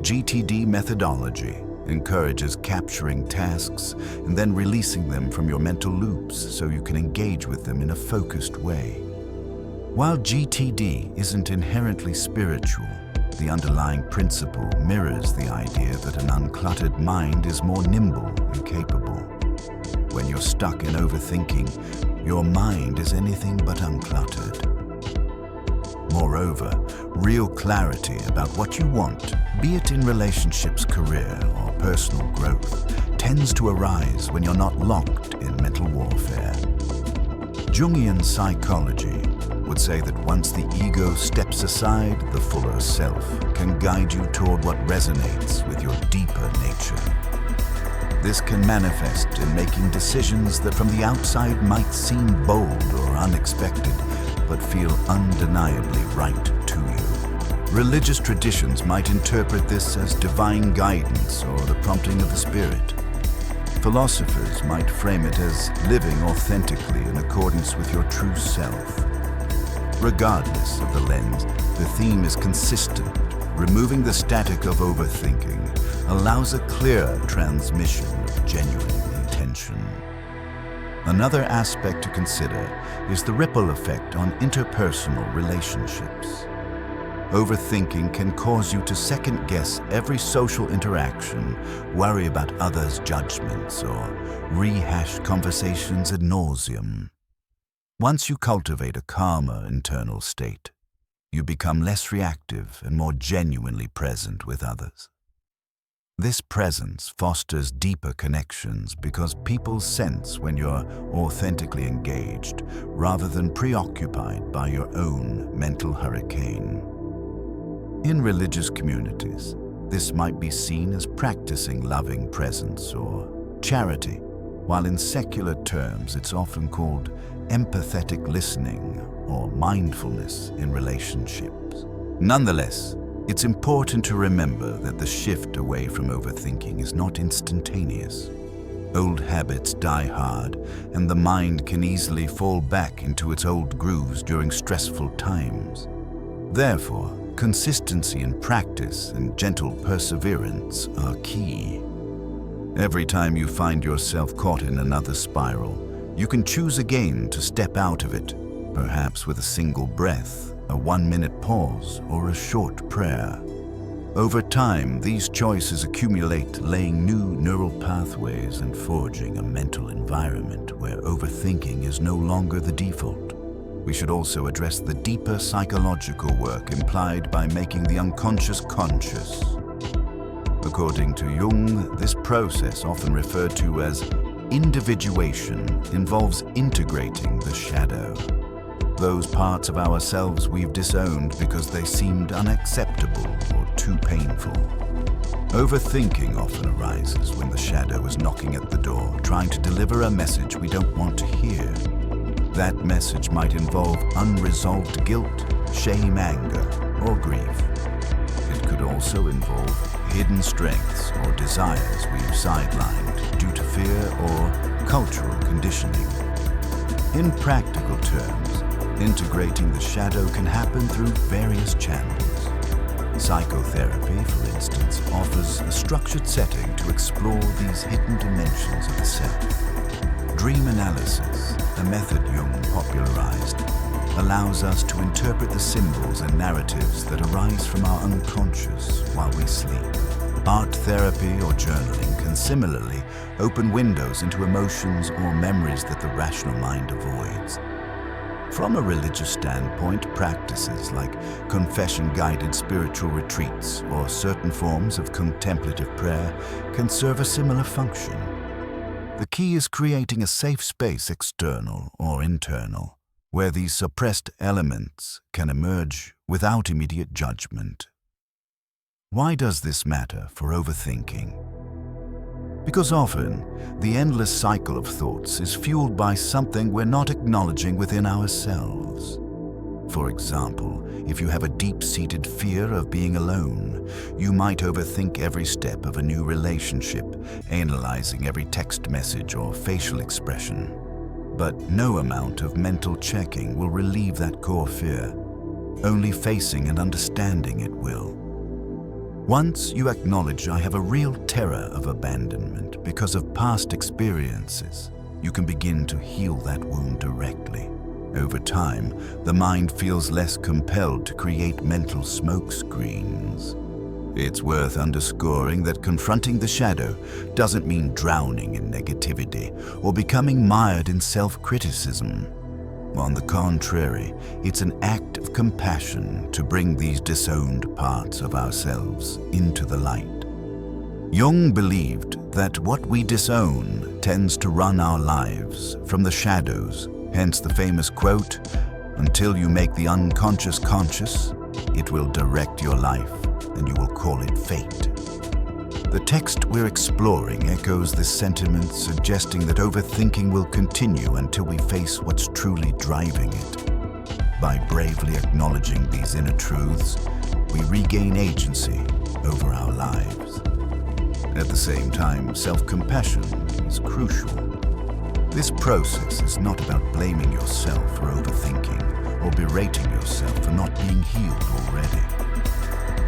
Speaker 1: GTD methodology encourages capturing tasks and then releasing them from your mental loops so you can engage with them in a focused way. While GTD isn't inherently spiritual, the underlying principle mirrors the idea that an uncluttered mind is more nimble and capable. When you're stuck in overthinking, your mind is anything but uncluttered. Moreover, real clarity about what you want, be it in relationships, career, or personal growth, tends to arise when you're not locked in mental warfare. Jungian psychology would say that once the ego steps aside, the fuller self can guide you toward what resonates with your deeper nature. This can manifest in making decisions that from the outside might seem bold or unexpected, but feel undeniably right to you. Religious traditions might interpret this as divine guidance or the prompting of the spirit. Philosophers might frame it as living authentically in accordance with your true self. Regardless of the lens, the theme is consistent. Removing the static of overthinking allows a clear transmission of genuine intention. Another aspect to consider is the ripple effect on interpersonal relationships. Overthinking can cause you to second-guess every social interaction, worry about others' judgments, or rehash conversations ad nauseum. Once you cultivate a calmer internal state, you become less reactive and more genuinely present with others. This presence fosters deeper connections because people sense when you're authentically engaged rather than preoccupied by your own mental hurricane. In religious communities, this might be seen as practicing loving presence or charity, while in secular terms it's often called empathetic listening or mindfulness in relationships. Nonetheless, it's important to remember that the shift away from overthinking is not instantaneous. Old habits die hard, and the mind can easily fall back into its old grooves during stressful times. Therefore, consistency in practice and gentle perseverance are key. Every time you find yourself caught in another spiral, you can choose again to step out of it, perhaps with a single breath, a 1-minute pause, or a short prayer. Over time, these choices accumulate, laying new neural pathways and forging a mental environment where overthinking is no longer the default. We should also address the deeper psychological work implied by making the unconscious conscious. According to Jung, this process, often referred to as individuation, involves integrating the shadow. Those parts of ourselves we've disowned because they seemed unacceptable or too painful. Overthinking often arises when the shadow is knocking at the door, trying to deliver a message we don't want to hear. That message might involve unresolved guilt, shame, anger, or grief. It could also involve hidden strengths or desires we've sidelined due to fear or cultural conditioning. In practical terms, integrating the shadow can happen through various channels. Psychotherapy, for instance, offers a structured setting to explore these hidden dimensions of the self. Dream analysis, a method Jung popularized, allows us to interpret the symbols and narratives that arise from our unconscious while we sleep. Art therapy or journaling can similarly open windows into emotions or memories that the rational mind avoids. From a religious standpoint, practices like confession-guided spiritual retreats or certain forms of contemplative prayer can serve a similar function. The key is creating a safe space, external or internal, where these suppressed elements can emerge without immediate judgment. Why does this matter for overthinking? Because often, the endless cycle of thoughts is fueled by something we're not acknowledging within ourselves. For example, if you have a deep-seated fear of being alone, you might overthink every step of a new relationship, analyzing every text message or facial expression. But no amount of mental checking will relieve that core fear. Only facing and understanding it will. Once you acknowledge I have a real terror of abandonment because of past experiences, you can begin to heal that wound directly. Over time, the mind feels less compelled to create mental smoke screens. It's worth underscoring that confronting the shadow doesn't mean drowning in negativity or becoming mired in self-criticism. On the contrary, it's an act of compassion to bring these disowned parts of ourselves into the light. Jung believed that what we disown tends to run our lives from the shadows, hence the famous quote, "Until you make the unconscious conscious, it will direct your life, and you will call it fate." The text we're exploring echoes this sentiment, suggesting that overthinking will continue until we face what's truly driving it. By bravely acknowledging these inner truths, we regain agency over our lives. At the same time, self-compassion is crucial. This process is not about blaming yourself for overthinking or berating yourself for not being healed already.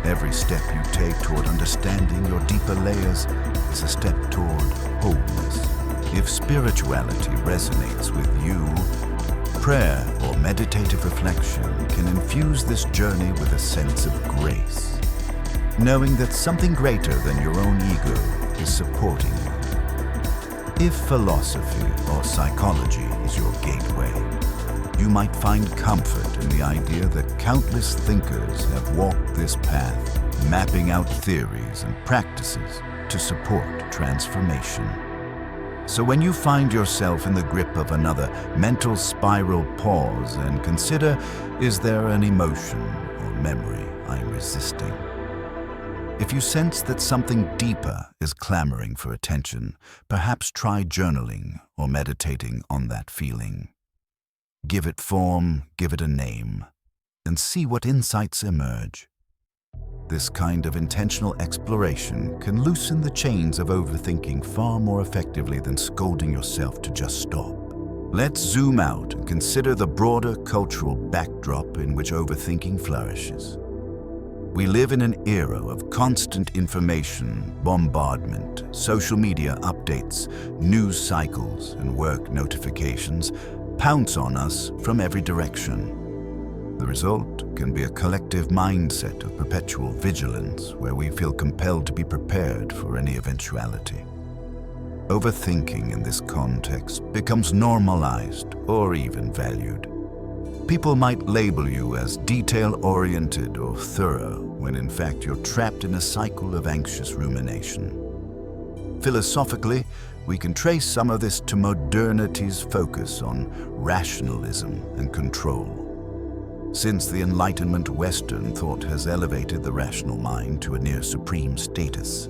Speaker 1: Every step you take toward understanding your deeper layers is a step toward wholeness. If spirituality resonates with you, prayer or meditative reflection can infuse this journey with a sense of grace, knowing that something greater than your own ego is supporting you. If philosophy or psychology is your gateway, you might find comfort in the idea that countless thinkers have walked this path, mapping out theories and practices to support transformation. So when you find yourself in the grip of another mental spiral, pause and consider, is there an emotion or memory I'm resisting? If you sense that something deeper is clamoring for attention, perhaps try journaling or meditating on that feeling. Give it form, give it a name, and see what insights emerge. This kind of intentional exploration can loosen the chains of overthinking far more effectively than scolding yourself to just stop. Let's zoom out and consider the broader cultural backdrop in which overthinking flourishes. We live in an era of constant information, bombardment, social media updates, news cycles, and work notifications pounce on us from every direction. The result can be a collective mindset of perpetual vigilance where we feel compelled to be prepared for any eventuality. Overthinking in this context becomes normalized or even valued. People might label you as detail-oriented or thorough, when in fact you're trapped in a cycle of anxious rumination. Philosophically, we can trace some of this to modernity's focus on rationalism and control. Since the Enlightenment, Western thought has elevated the rational mind to a near supreme status.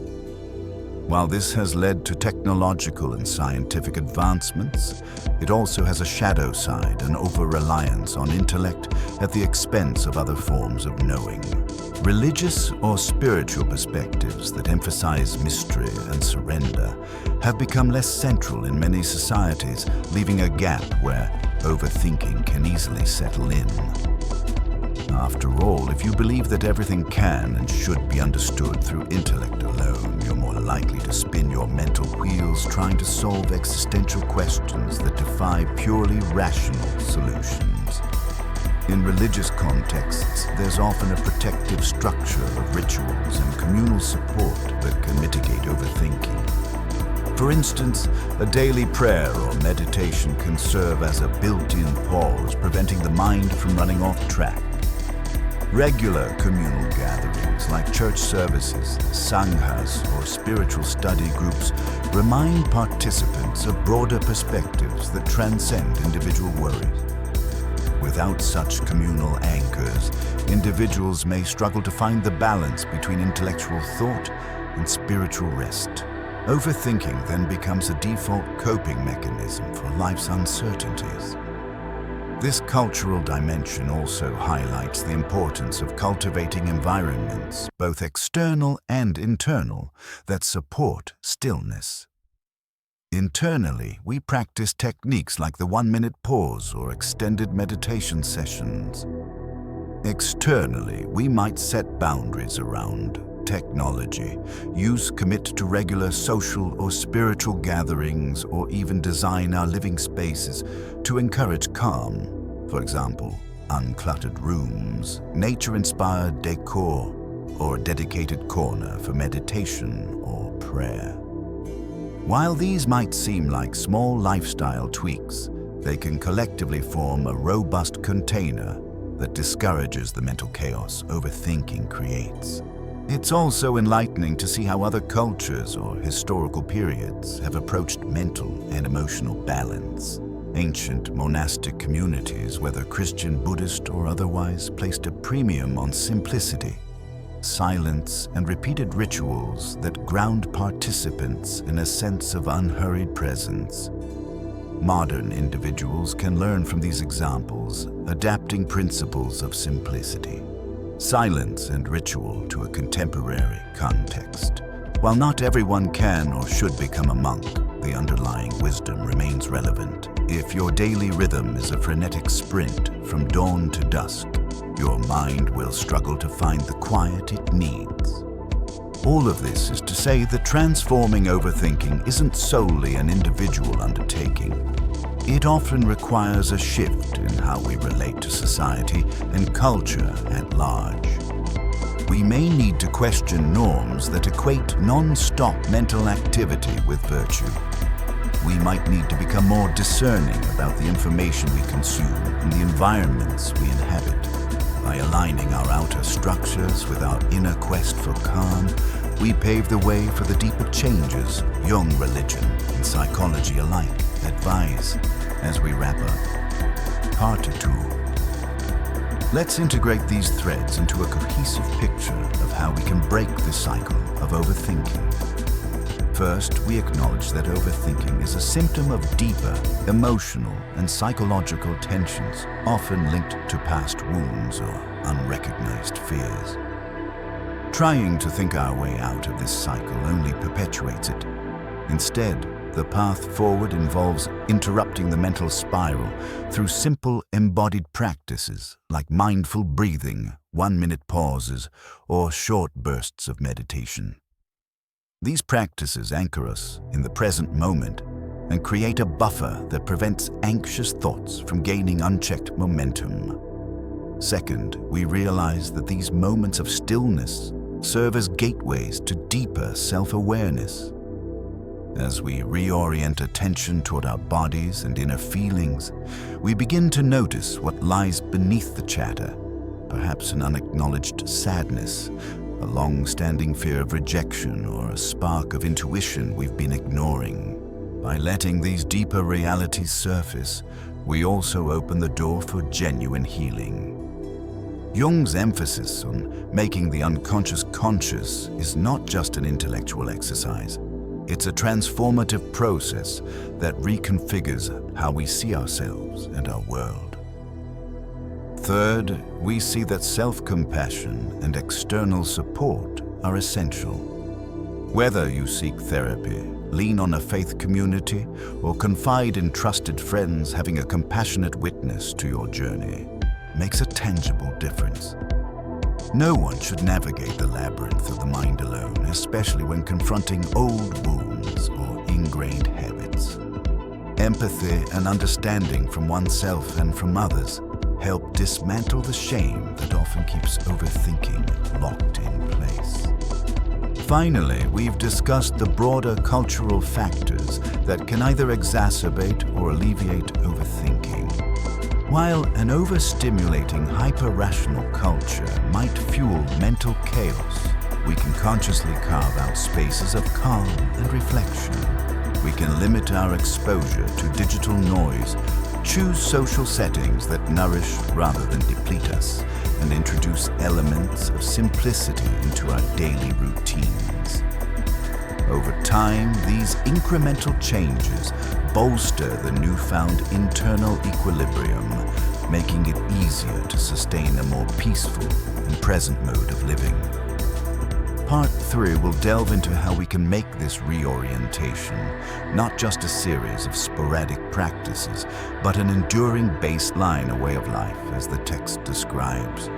Speaker 1: While this has led to technological and scientific advancements, it also has a shadow side, an over-reliance on intellect at the expense of other forms of knowing. Religious or spiritual perspectives that emphasize mystery and surrender have become less central in many societies, leaving a gap where overthinking can easily settle in. After all, if you believe that everything can and should be understood through intellect alone, you're more likely to spin your mental wheels trying to solve existential questions that defy purely rational solutions. In religious contexts, there's often a protective structure of rituals and communal support that can mitigate overthinking. For instance, a daily prayer or meditation can serve as a built-in pause, preventing the mind from running off track. Regular communal gatherings like church services, sanghas, or spiritual study groups remind participants of broader perspectives that transcend individual worries. Without such communal anchors, individuals may struggle to find the balance between intellectual thought and spiritual rest. Overthinking then becomes a default coping mechanism for life's uncertainties. This cultural dimension also highlights the importance of cultivating environments, both external and internal, that support stillness. Internally, we practice techniques like the 1-minute pause or extended meditation sessions. Externally, we might set boundaries around technology, commit to regular social or spiritual gatherings, or even design our living spaces to encourage calm. For example, uncluttered rooms, nature-inspired decor, or a dedicated corner for meditation or prayer. While these might seem like small lifestyle tweaks, they can collectively form a robust container that discourages the mental chaos overthinking creates. It's also enlightening to see how other cultures or historical periods have approached mental and emotional balance. Ancient monastic communities, whether Christian, Buddhist, or otherwise, placed a premium on simplicity, silence, and repeated rituals that ground participants in a sense of unhurried presence. Modern individuals can learn from these examples, adapting principles of simplicity, silence, and ritual to a contemporary context. While not everyone can or should become a monk, the underlying wisdom remains relevant. If your daily rhythm is a frenetic sprint from dawn to dusk, your mind will struggle to find the quiet it needs. All of this is to say that transforming overthinking isn't solely an individual undertaking. It often requires a shift in how we relate to society and culture at large. We may need to question norms that equate non-stop mental activity with virtue. We might need to become more discerning about the information we consume and the environments we inhabit. By aligning our outer structures with our inner quest for calm, we pave the way for the deeper changes Jung religion and psychology alike advise. As we wrap up, Part 2. Let's integrate these threads into a cohesive picture of how we can break the cycle of overthinking. First, we acknowledge that overthinking is a symptom of deeper emotional and psychological tensions, often linked to past wounds or unrecognized fears. Trying to think our way out of this cycle only perpetuates it. Instead, the path forward involves interrupting the mental spiral through simple embodied practices like mindful breathing, 1-minute pauses, or short bursts of meditation. These practices anchor us in the present moment and create a buffer that prevents anxious thoughts from gaining unchecked momentum. Second, we realize that these moments of stillness serve as gateways to deeper self-awareness. As we reorient attention toward our bodies and inner feelings, we begin to notice what lies beneath the chatter, perhaps an unacknowledged sadness, a long-standing fear of rejection, or a spark of intuition we've been ignoring. By letting these deeper realities surface, we also open the door for genuine healing. Jung's emphasis on making the unconscious conscious is not just an intellectual exercise. It's a transformative process that reconfigures how we see ourselves and our world. Third, we see that self-compassion and external support are essential. Whether you seek therapy, lean on a faith community, or confide in trusted friends, having a compassionate witness to your journey makes a tangible difference. No one should navigate the labyrinth of the mind alone, especially when confronting old wounds or ingrained habits. Empathy and understanding from oneself and from others help dismantle the shame that often keeps overthinking locked in place. Finally, we've discussed the broader cultural factors that can either exacerbate or alleviate overthinking. While an overstimulating, hyper-rational culture might fuel mental chaos, we can consciously carve out spaces of calm and reflection. We can limit our exposure to digital noise, choose social settings that nourish rather than deplete us, and introduce elements of simplicity into our daily routines. Over time, these incremental changes bolster the newfound internal equilibrium, making it easier to sustain a more peaceful and present mode of living. Part 3 will delve into how we can make this reorientation not just a series of sporadic practices, but an enduring baseline, a way of life, as the text describes.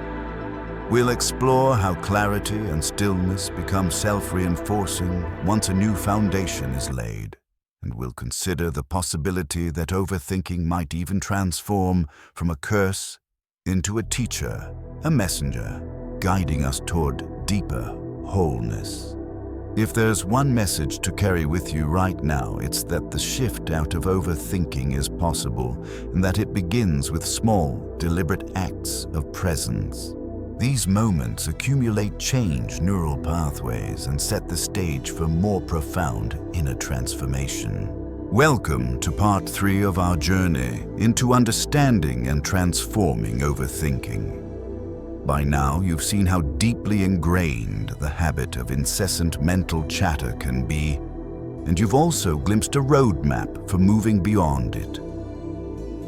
Speaker 1: We'll explore how clarity and stillness become self-reinforcing once a new foundation is laid. and we'll consider the possibility that overthinking might even transform from a curse into a teacher, a messenger, guiding us toward deeper wholeness. If there's one message to carry with you right now, it's that the shift out of overthinking is possible, and that it begins with small, deliberate acts of presence. These moments accumulate, change neural pathways, and set the stage for more profound inner transformation. Welcome to part 3 of our journey into understanding and transforming overthinking. By now, you've seen how deeply ingrained the habit of incessant mental chatter can be, and you've also glimpsed a roadmap for moving beyond it.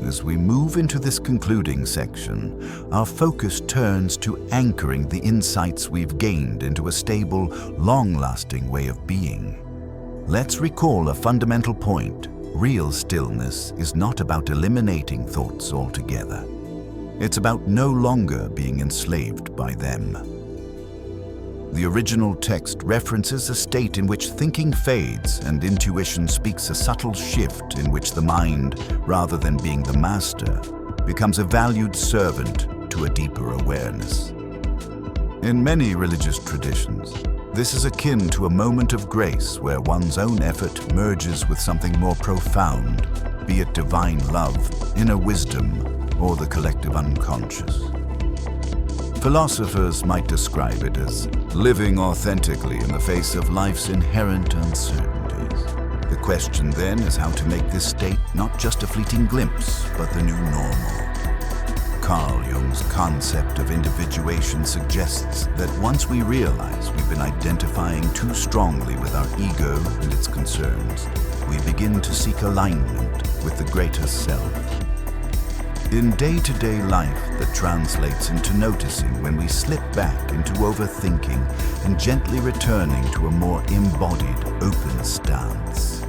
Speaker 1: As we move into this concluding section, our focus turns to anchoring the insights we've gained into a stable, long-lasting way of being. Let's recall a fundamental point. Real stillness is not about eliminating thoughts altogether. It's about no longer being enslaved by them. The original text references a state in which thinking fades and intuition speaks a subtle shift in which the mind, rather than being the master, becomes a valued servant to a deeper awareness. In many religious traditions, this is akin to a moment of grace where one's own effort merges with something more profound, be it divine love, inner wisdom, or the collective unconscious. Philosophers might describe it as living authentically in the face of life's inherent uncertainties. The question then is how to make this state not just a fleeting glimpse, but the new normal. Carl Jung's concept of individuation suggests that once we realize we've been identifying too strongly with our ego and its concerns, we begin to seek alignment with the greater self. In day-to-day life that translates into noticing when we slip back into overthinking and gently returning to a more embodied, open stance.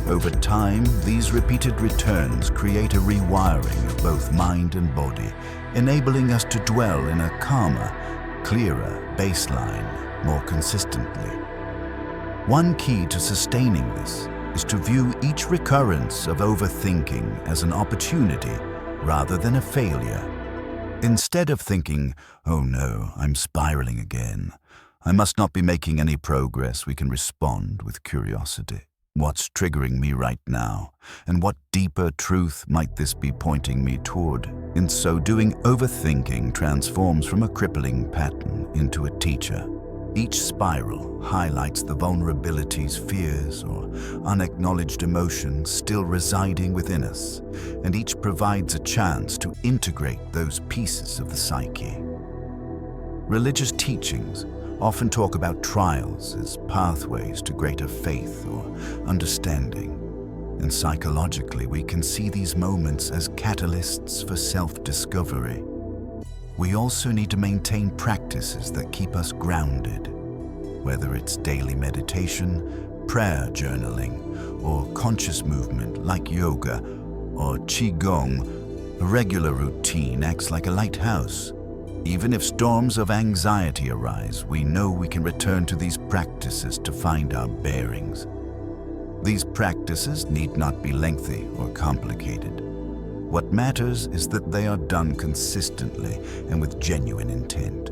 Speaker 1: Over time, these repeated returns create a rewiring of both mind and body, enabling us to dwell in a calmer, clearer baseline more consistently. One key to sustaining this is to view each recurrence of overthinking as an opportunity rather than a failure. Instead of thinking, "Oh no, I'm spiraling again. I must not be making any progress," we can respond with curiosity. What's triggering me right now? And what deeper truth might this be pointing me toward? In so doing, overthinking transforms from a crippling pattern into a teacher. Each spiral highlights the vulnerabilities, fears, or unacknowledged emotions still residing within us, and each provides a chance to integrate those pieces of the psyche. Religious teachings often talk about trials as pathways to greater faith or understanding, and psychologically we can see these moments as catalysts for self-discovery. We also need to maintain practices that keep us grounded, whether it's daily meditation, prayer journaling, or conscious movement like yoga or qigong. A regular routine acts like a lighthouse. Even if storms of anxiety arise, we know we can return to these practices to find our bearings. These practices need not be lengthy or complicated. What matters is that they are done consistently and with genuine intent.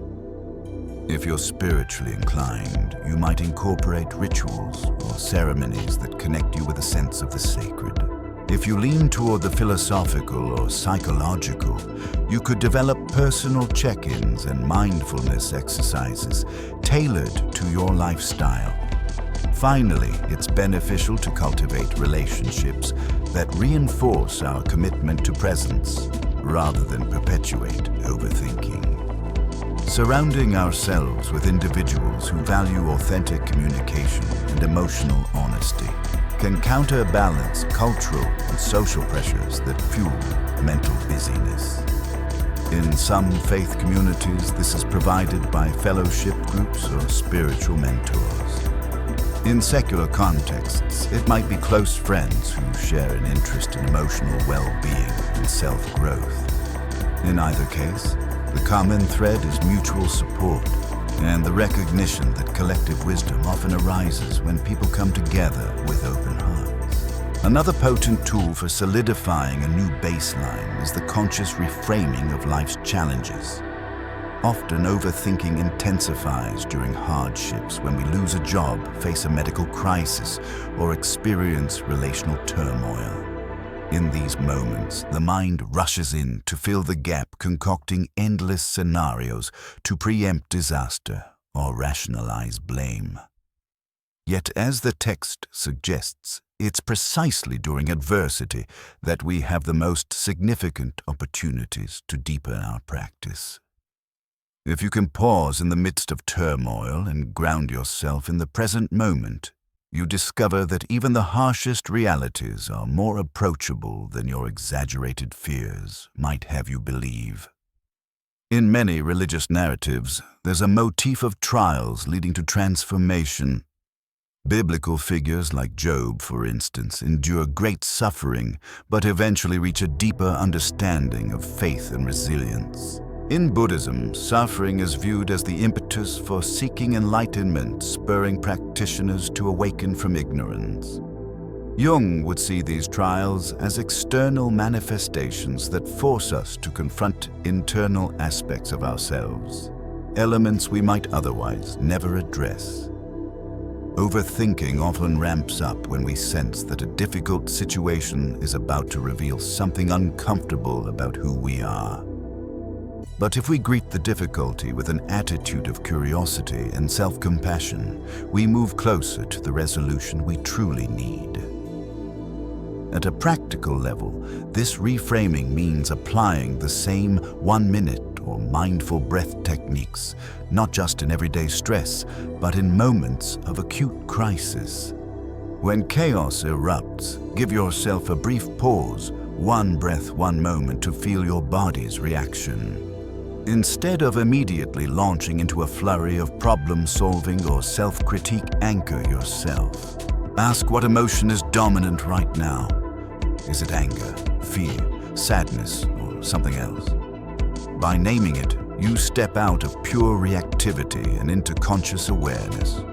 Speaker 1: If you're spiritually inclined, you might incorporate rituals or ceremonies that connect you with a sense of the sacred. If you lean toward the philosophical or psychological, you could develop personal check-ins and mindfulness exercises tailored to your lifestyle. Finally, it's beneficial to cultivate relationships that reinforce our commitment to presence rather than perpetuate overthinking. Surrounding ourselves with individuals who value authentic communication and emotional honesty can counterbalance cultural and social pressures that fuel mental busyness. In some faith communities, this is provided by fellowship groups or spiritual mentors. In secular contexts, it might be close friends who share an interest in emotional well-being and self-growth. In either case, the common thread is mutual support, and the recognition that collective wisdom often arises when people come together with open hearts. Another potent tool for solidifying a new baseline is the conscious reframing of life's challenges. Often overthinking intensifies during hardships when we lose a job, face a medical crisis, or experience relational turmoil. In these moments, the mind rushes in to fill the gap, concocting endless scenarios to preempt disaster or rationalize blame. Yet, as the text suggests, it's precisely during adversity that we have the most significant opportunities to deepen our practice. If you can pause in the midst of turmoil and ground yourself in the present moment, you discover that even the harshest realities are more approachable than your exaggerated fears might have you believe. In many religious narratives, there's a motif of trials leading to transformation. Biblical figures like Job, for instance, endure great suffering, but eventually reach a deeper understanding of faith and resilience. In Buddhism, suffering is viewed as the impetus for seeking enlightenment, spurring practitioners to awaken from ignorance. Jung would see these trials as external manifestations that force us to confront internal aspects of ourselves, elements we might otherwise never address. Overthinking often ramps up when we sense that a difficult situation is about to reveal something uncomfortable about who we are. But if we greet the difficulty with an attitude of curiosity and self-compassion, we move closer to the resolution we truly need. At a practical level, this reframing means applying the same 1-minute or mindful breath techniques, not just in everyday stress, but in moments of acute crisis. When chaos erupts, give yourself a brief pause, 1 breath, 1 moment to feel your body's reaction. Instead of immediately launching into a flurry of problem-solving or self-critique, anchor yourself. Ask what emotion is dominant right now. Is it anger, fear, sadness, or something else? By naming it, you step out of pure reactivity and into conscious awareness.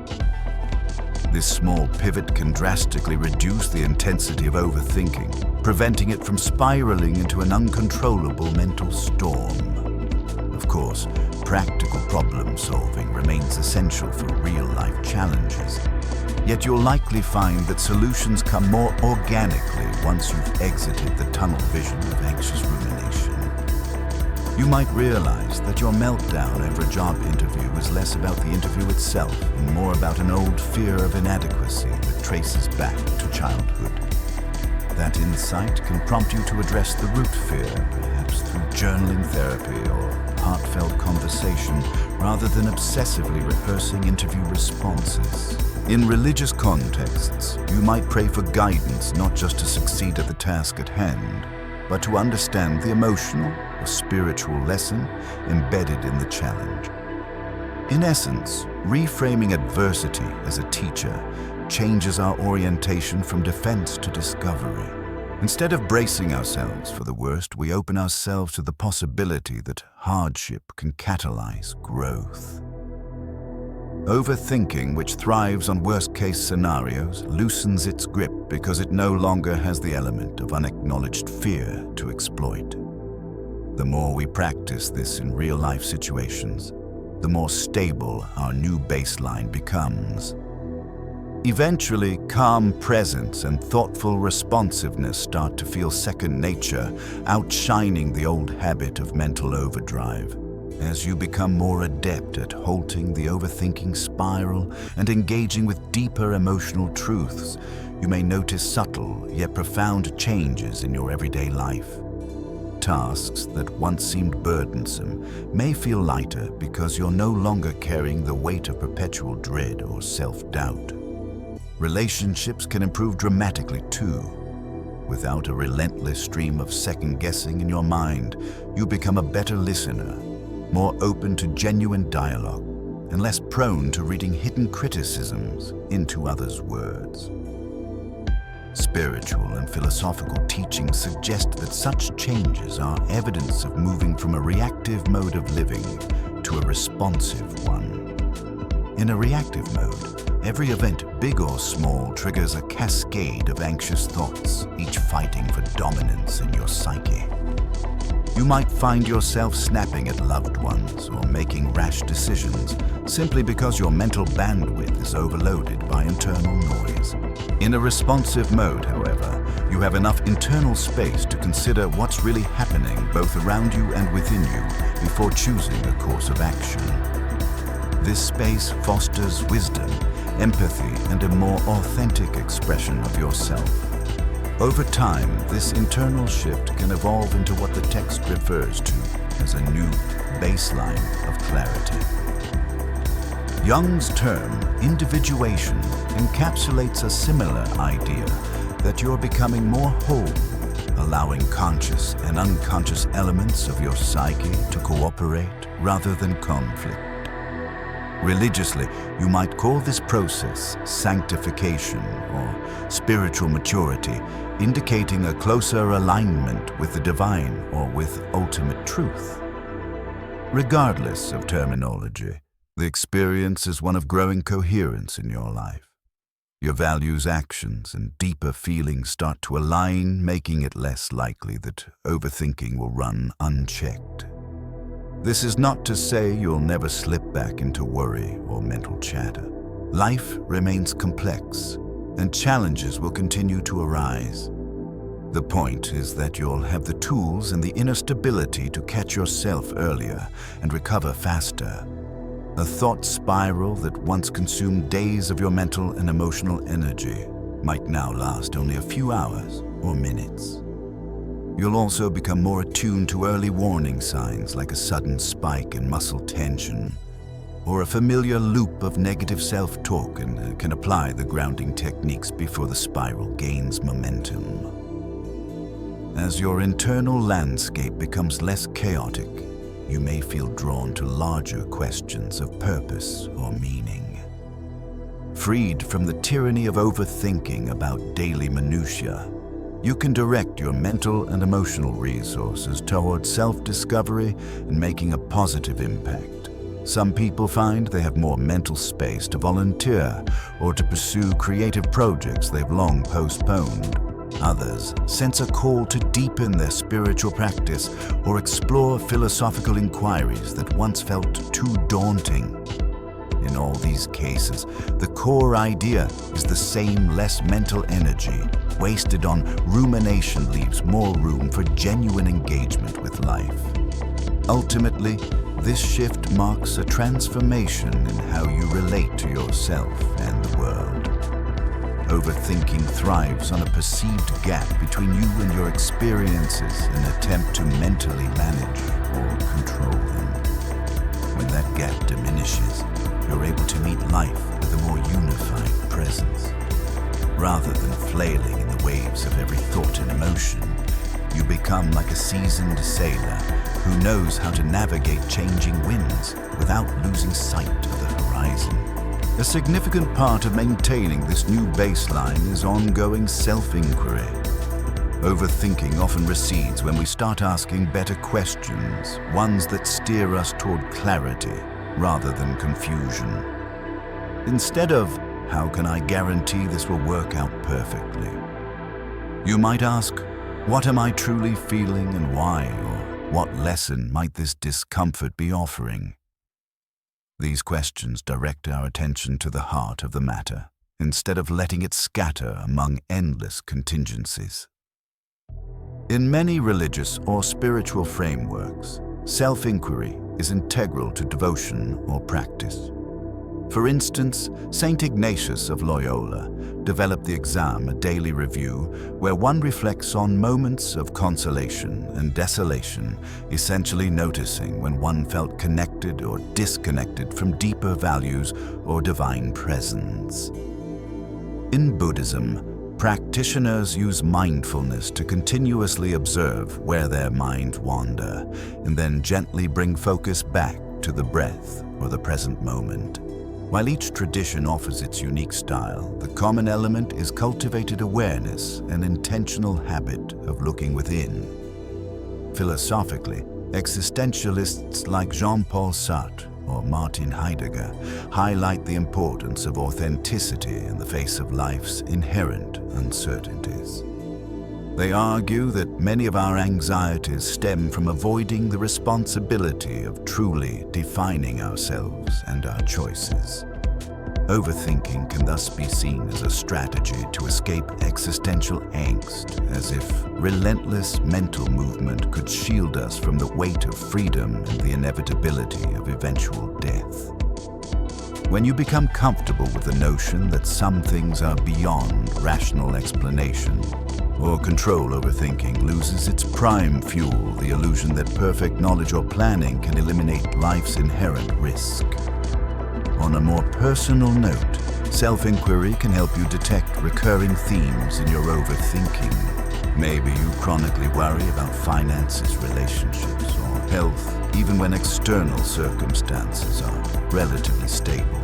Speaker 1: This small pivot can drastically reduce the intensity of overthinking, preventing it from spiraling into an uncontrollable mental storm. Of course, practical problem-solving remains essential for real-life challenges. Yet you'll likely find that solutions come more organically once you've exited the tunnel vision of anxious rumination. You might realize that your meltdown over a job interview is less about the interview itself and more about an old fear of inadequacy that traces back to childhood. That insight can prompt you to address the root fear, perhaps through journaling therapy or heartfelt conversation, rather than obsessively rehearsing interview responses. In religious contexts, you might pray for guidance not just to succeed at the task at hand, but to understand the emotional or spiritual lesson embedded in the challenge. In essence, reframing adversity as a teacher changes our orientation from defense to discovery. Instead of bracing ourselves for the worst, we open ourselves to the possibility that hardship can catalyze growth. Overthinking, which thrives on worst-case scenarios, loosens its grip because it no longer has the element of unacknowledged fear to exploit. The more we practice this in real-life situations, the more stable our new baseline becomes. Eventually, calm presence and thoughtful responsiveness start to feel second nature, outshining the old habit of mental overdrive. As you become more adept at halting the overthinking spiral and engaging with deeper emotional truths, you may notice subtle yet profound changes in your everyday life. Tasks that once seemed burdensome may feel lighter because you're no longer carrying the weight of perpetual dread or self-doubt. Relationships can improve dramatically too. Without a relentless stream of second-guessing in your mind, you become a better listener, more open to genuine dialogue, and less prone to reading hidden criticisms into others' words. Spiritual and philosophical teachings suggest that such changes are evidence of moving from a reactive mode of living to a responsive one. In a reactive mode, every event, big or small, triggers a cascade of anxious thoughts, each fighting for dominance in your psyche. You might find yourself snapping at loved ones or making rash decisions simply because your mental bandwidth is overloaded by internal noise. In a responsive mode, however, you have enough internal space to consider what's really happening both around you and within you before choosing a course of action. This space fosters wisdom, empathy, and a more authentic expression of yourself. Over time, this internal shift can evolve into what the text refers to as a new baseline of clarity. Jung's term, individuation, encapsulates a similar idea that you're becoming more whole, allowing conscious and unconscious elements of your psyche to cooperate rather than conflict. Religiously, you might call this process sanctification or spiritual maturity, indicating a closer alignment with the divine or with ultimate truth. Regardless of terminology, the experience is one of growing coherence in your life. Your values, actions, and deeper feelings start to align, making it less likely that overthinking will run unchecked. This is not to say you'll never slip back into worry or mental chatter. Life remains complex, and challenges will continue to arise. The point is that you'll have the tools and the inner stability to catch yourself earlier and recover faster. A thought spiral that once consumed days of your mental and emotional energy might now last only a few hours or minutes. You'll also become more attuned to early warning signs like a sudden spike in muscle tension or a familiar loop of negative self-talk and can apply the grounding techniques before the spiral gains momentum. As your internal landscape becomes less chaotic, you may feel drawn to larger questions of purpose or meaning. Freed from the tyranny of overthinking about daily minutiae, you can direct your mental and emotional resources toward self-discovery and making a positive impact. Some people find they have more mental space to volunteer or to pursue creative projects they've long postponed. Others sense a call to deepen their spiritual practice or explore philosophical inquiries that once felt too daunting. In all these cases, the core idea is the same: less mental energy wasted on rumination leaves more room for genuine engagement with life. Ultimately, this shift marks a transformation in how you relate to yourself and the world. Overthinking thrives on a perceived gap between you and your experiences, an attempt to mentally manage or control them. When that gap diminishes, you're able to meet life with a more unified presence. Rather than flailing in the waves of every thought and emotion, you become like a seasoned sailor who knows how to navigate changing winds without losing sight of the horizon. A significant part of maintaining this new baseline is ongoing self-inquiry. Overthinking often recedes when we start asking better questions, ones that steer us toward clarity rather than confusion. Instead of, "How can I guarantee this will work out perfectly?" you might ask, "What am I truly feeling and why?" or "What lesson might this discomfort be offering?" These questions direct our attention to the heart of the matter, instead of letting it scatter among endless contingencies. In many religious or spiritual frameworks, self-inquiry is integral to devotion or practice. For instance, Saint Ignatius of Loyola developed the exam, a daily review, where one reflects on moments of consolation and desolation, essentially noticing when one felt connected or disconnected from deeper values or divine presence. In Buddhism, practitioners use mindfulness to continuously observe where their minds wander, and then gently bring focus back to the breath or the present moment. While each tradition offers its unique style, the common element is cultivated awareness and intentional habit of looking within. Philosophically, existentialists like Jean-Paul Sartre or Martin Heidegger highlight the importance of authenticity in the face of life's inherent uncertainties. They argue that many of our anxieties stem from avoiding the responsibility of truly defining ourselves and our choices. Overthinking can thus be seen as a strategy to escape existential angst, as if relentless mental movement could shield us from the weight of freedom and the inevitability of eventual death. When you become comfortable with the notion that some things are beyond rational explanation, or control, overthinking loses its prime fuel, the illusion that perfect knowledge or planning can eliminate life's inherent risk. On a more personal note, self-inquiry can help you detect recurring themes in your overthinking. Maybe you chronically worry about finances, relationships, or health, even when external circumstances are relatively stable.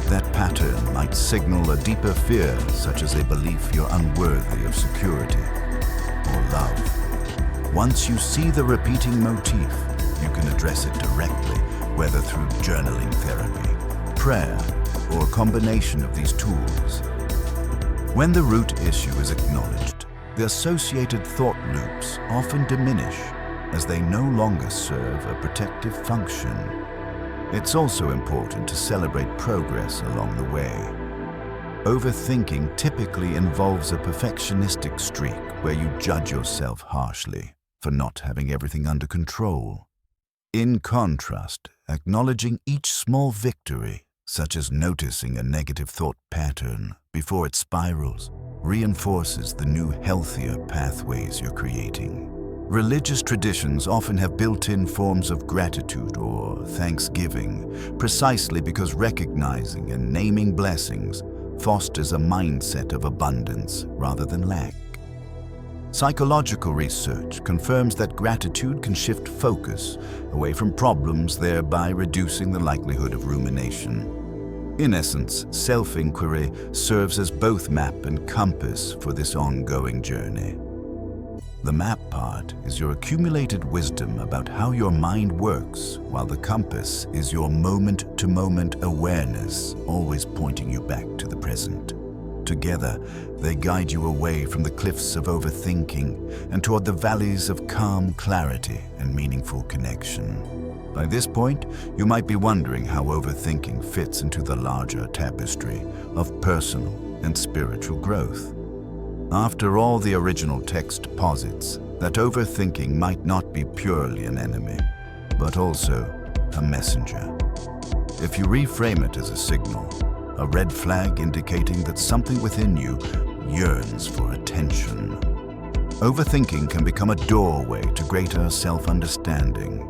Speaker 1: That pattern might signal a deeper fear, such as a belief you're unworthy of security or love. Once you see the repeating motif, you can address it directly, whether through journaling therapy, prayer, or a combination of these tools. When the root issue is acknowledged, the associated thought loops often diminish as they no longer serve a protective function. It's also important to celebrate progress along the way. Overthinking typically involves a perfectionistic streak where you judge yourself harshly for not having everything under control. In contrast, acknowledging each small victory, such as noticing a negative thought pattern before it spirals, reinforces the new, healthier pathways you're creating. Religious traditions often have built-in forms of gratitude or thanksgiving, precisely because recognizing and naming blessings fosters a mindset of abundance rather than lack. Psychological research confirms that gratitude can shift focus away from problems, thereby reducing the likelihood of rumination. In essence, self-inquiry serves as both map and compass for this ongoing journey. The map part is your accumulated wisdom about how your mind works, while the compass is your moment-to-moment awareness, always pointing you back to the present. Together, they guide you away from the cliffs of overthinking and toward the valleys of calm clarity and meaningful connection. By this point, you might be wondering how overthinking fits into the larger tapestry of personal and spiritual growth. After all, the original text posits that overthinking might not be purely an enemy, but also a messenger. If you reframe it as a signal, a red flag indicating that something within you yearns for attention, overthinking can become a doorway to greater self-understanding.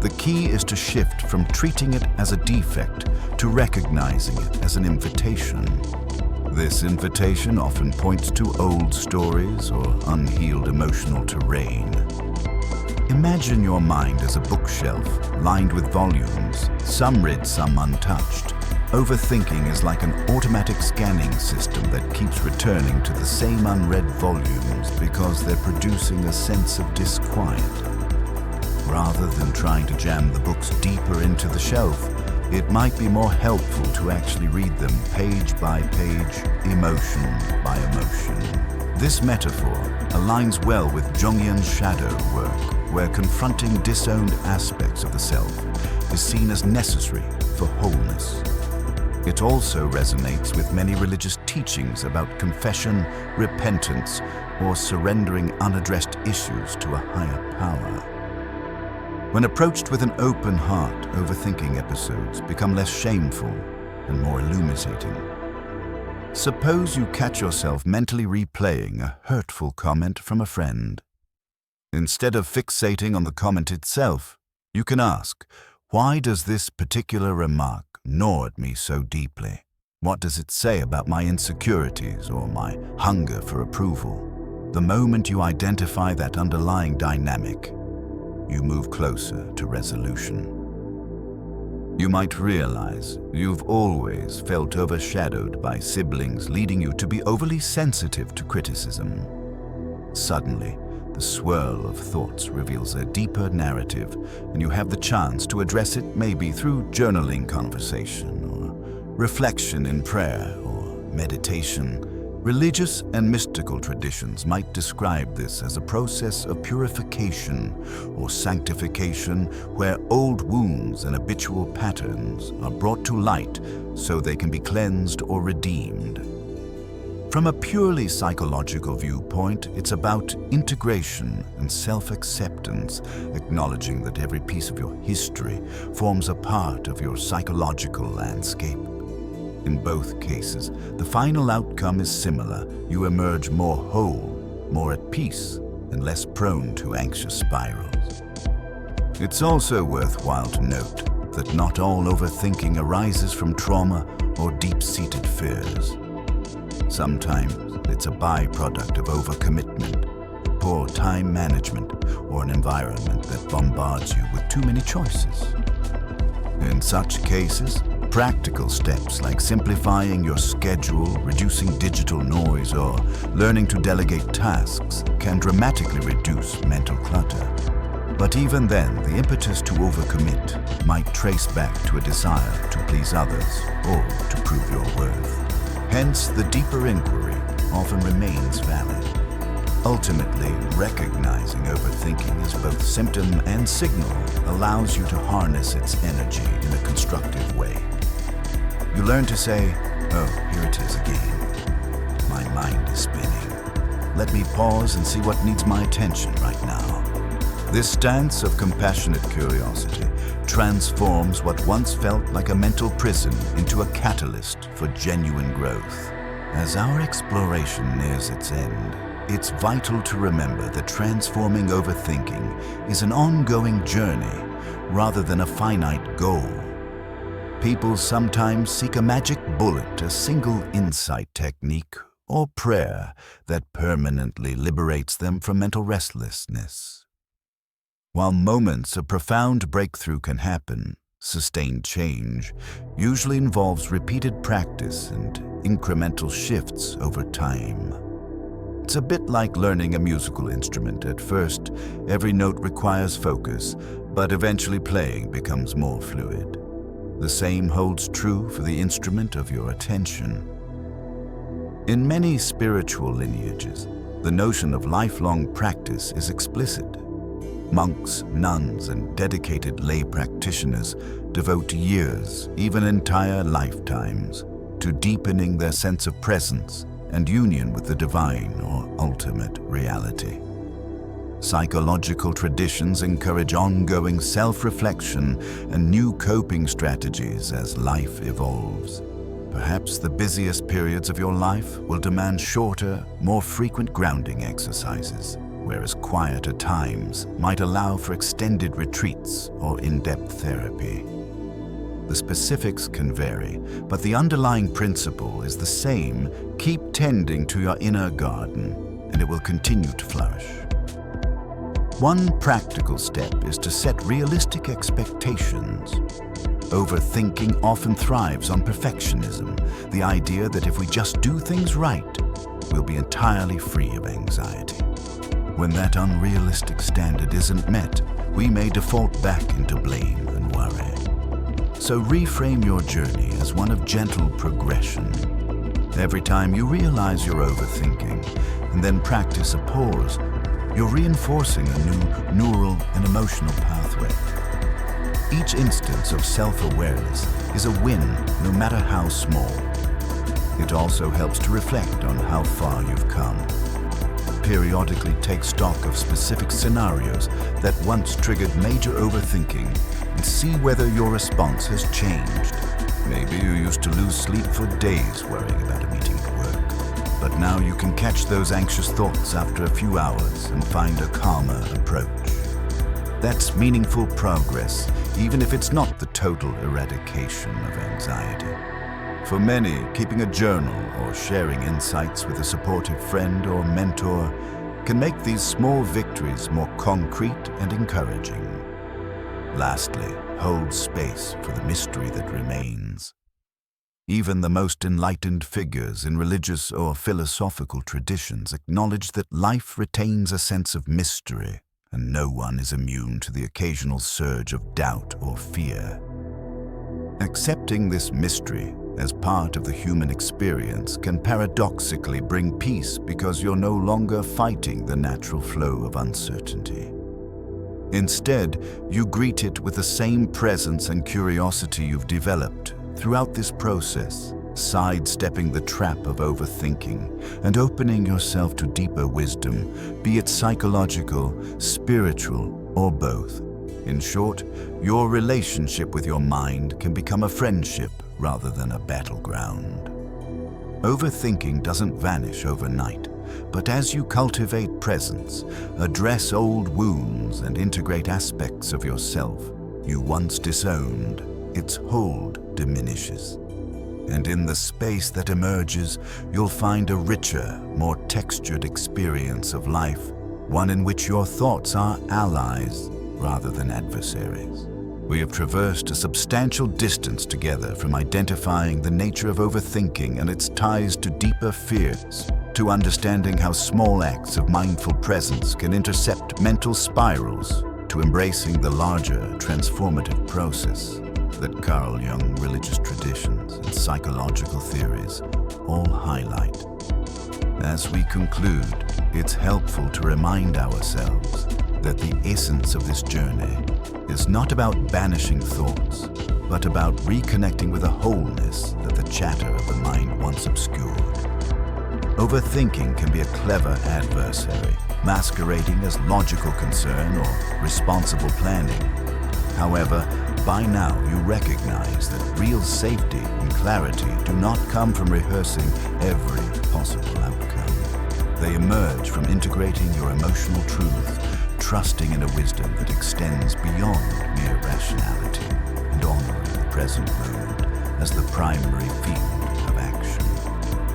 Speaker 1: The key is to shift from treating it as a defect to recognizing it as an invitation. This invitation often points to old stories or unhealed emotional terrain. Imagine your mind as a bookshelf lined with volumes, some read, some untouched. Overthinking is like an automatic scanning system that keeps returning to the same unread volumes because they're producing a sense of disquiet. Rather than trying to jam the books deeper into the shelf, it might be more helpful to actually read them page by page, emotion by emotion. This metaphor aligns well with Jungian shadow work, where confronting disowned aspects of the self is seen as necessary for wholeness. It also resonates with many religious teachings about confession, repentance, or surrendering unaddressed issues to a higher power. When approached with an open heart, overthinking episodes become less shameful and more illuminating. Suppose you catch yourself mentally replaying a hurtful comment from a friend. Instead of fixating on the comment itself, you can ask, why does this particular remark gnaw at me so deeply? What does it say about my insecurities or my hunger for approval? The moment you identify that underlying dynamic, you move closer to resolution. You might realize you've always felt overshadowed by siblings, leading you to be overly sensitive to criticism. Suddenly, the The swirl of thoughts reveals a deeper narrative, and you have the chance to address it maybe through journaling conversation or reflection in prayer or meditation. Religious and mystical traditions might describe this as a process of purification or sanctification where old wounds and habitual patterns are brought to light so they can be cleansed or redeemed. From a purely psychological viewpoint, it's about integration and self-acceptance, acknowledging that every piece of your history forms a part of your psychological landscape. In both cases, the final outcome is similar. You emerge more whole, more at peace, and less prone to anxious spirals. It's also worthwhile to note that not all overthinking arises from trauma or deep-seated fears. Sometimes it's a byproduct of overcommitment, poor time management, or an environment that bombards you with too many choices. In such cases, practical steps like simplifying your schedule, reducing digital noise, or learning to delegate tasks can dramatically reduce mental clutter. But even then, the impetus to overcommit might trace back to a desire to please others or to prove your worth. Hence, the deeper inquiry often remains valid. Ultimately, recognizing overthinking as both symptom and signal allows you to harness its energy in a constructive way. You learn to say, "Oh, here it is again. My mind is spinning. Let me pause and see what needs my attention right now." This stance of compassionate curiosity transforms what once felt like a mental prison into a catalyst for genuine growth. As our exploration nears its end, it's vital to remember that transforming overthinking is an ongoing journey rather than a finite goal. People sometimes seek a magic bullet, a single insight technique, or prayer that permanently liberates them from mental restlessness. While moments of profound breakthrough can happen, sustained change usually involves repeated practice and incremental shifts over time. It's a bit like learning a musical instrument. At first, every note requires focus, but eventually playing becomes more fluid. The same holds true for the instrument of your attention. In many spiritual lineages, the notion of lifelong practice is explicit. Monks, nuns, and dedicated lay practitioners devote years, even entire lifetimes, to deepening their sense of presence and union with the divine or ultimate reality. Psychological traditions encourage ongoing self-reflection and new coping strategies as life evolves. Perhaps the busiest periods of your life will demand shorter, more frequent grounding exercises, whereas quieter times might allow for extended retreats or in-depth therapy. The specifics can vary, but the underlying principle is the same. Keep tending to your inner garden, and it will continue to flourish. One practical step is to set realistic expectations. Overthinking often thrives on perfectionism, the idea that if we just do things right, we'll be entirely free of anxiety. When that unrealistic standard isn't met, we may default back into blame and worry. So reframe your journey as one of gentle progression. Every time you realize you're overthinking and then practice a pause, you're reinforcing a new neural and emotional pathway. Each instance of self-awareness is a win, no matter how small. It also helps to reflect on how far you've come. Periodically take stock of specific scenarios that once triggered major overthinking and see whether your response has changed. Maybe you used to lose sleep for days worrying about a meeting at work. But now you can catch those anxious thoughts after a few hours and find a calmer approach. That's meaningful progress, even if it's not the total eradication of anxiety. For many, keeping a journal or sharing insights with a supportive friend or mentor can make these small victories more concrete and encouraging. Lastly, hold space for the mystery that remains. Even the most enlightened figures in religious or philosophical traditions acknowledge that life retains a sense of mystery, and no one is immune to the occasional surge of doubt or fear. Accepting this mystery as part of the human experience can paradoxically bring peace because you're no longer fighting the natural flow of uncertainty. Instead, you greet it with the same presence and curiosity you've developed throughout this process, sidestepping the trap of overthinking and opening yourself to deeper wisdom, be it psychological, spiritual, or both. In short, your relationship with your mind can become a friendship rather than a battleground. Overthinking doesn't vanish overnight, but as you cultivate presence, address old wounds, and integrate aspects of yourself you once disowned, its hold diminishes. And in the space that emerges, you'll find a richer, more textured experience of life, one in which your thoughts are allies rather than adversaries. We have traversed a substantial distance together, from identifying the nature of overthinking and its ties to deeper fears, to understanding how small acts of mindful presence can intercept mental spirals, to embracing the larger transformative process that Carl Jung, religious traditions, and psychological theories all highlight. As we conclude, it's helpful to remind ourselves that the essence of this journey is not about banishing thoughts, but about reconnecting with a wholeness that the chatter of the mind once obscured. Overthinking can be a clever adversary, masquerading as logical concern or responsible planning. However, by now you recognize that real safety and clarity do not come from rehearsing every possible outcome. They emerge from integrating your emotional truth, trusting in a wisdom that extends beyond mere rationality, and honoring the present moment as the primary field of action.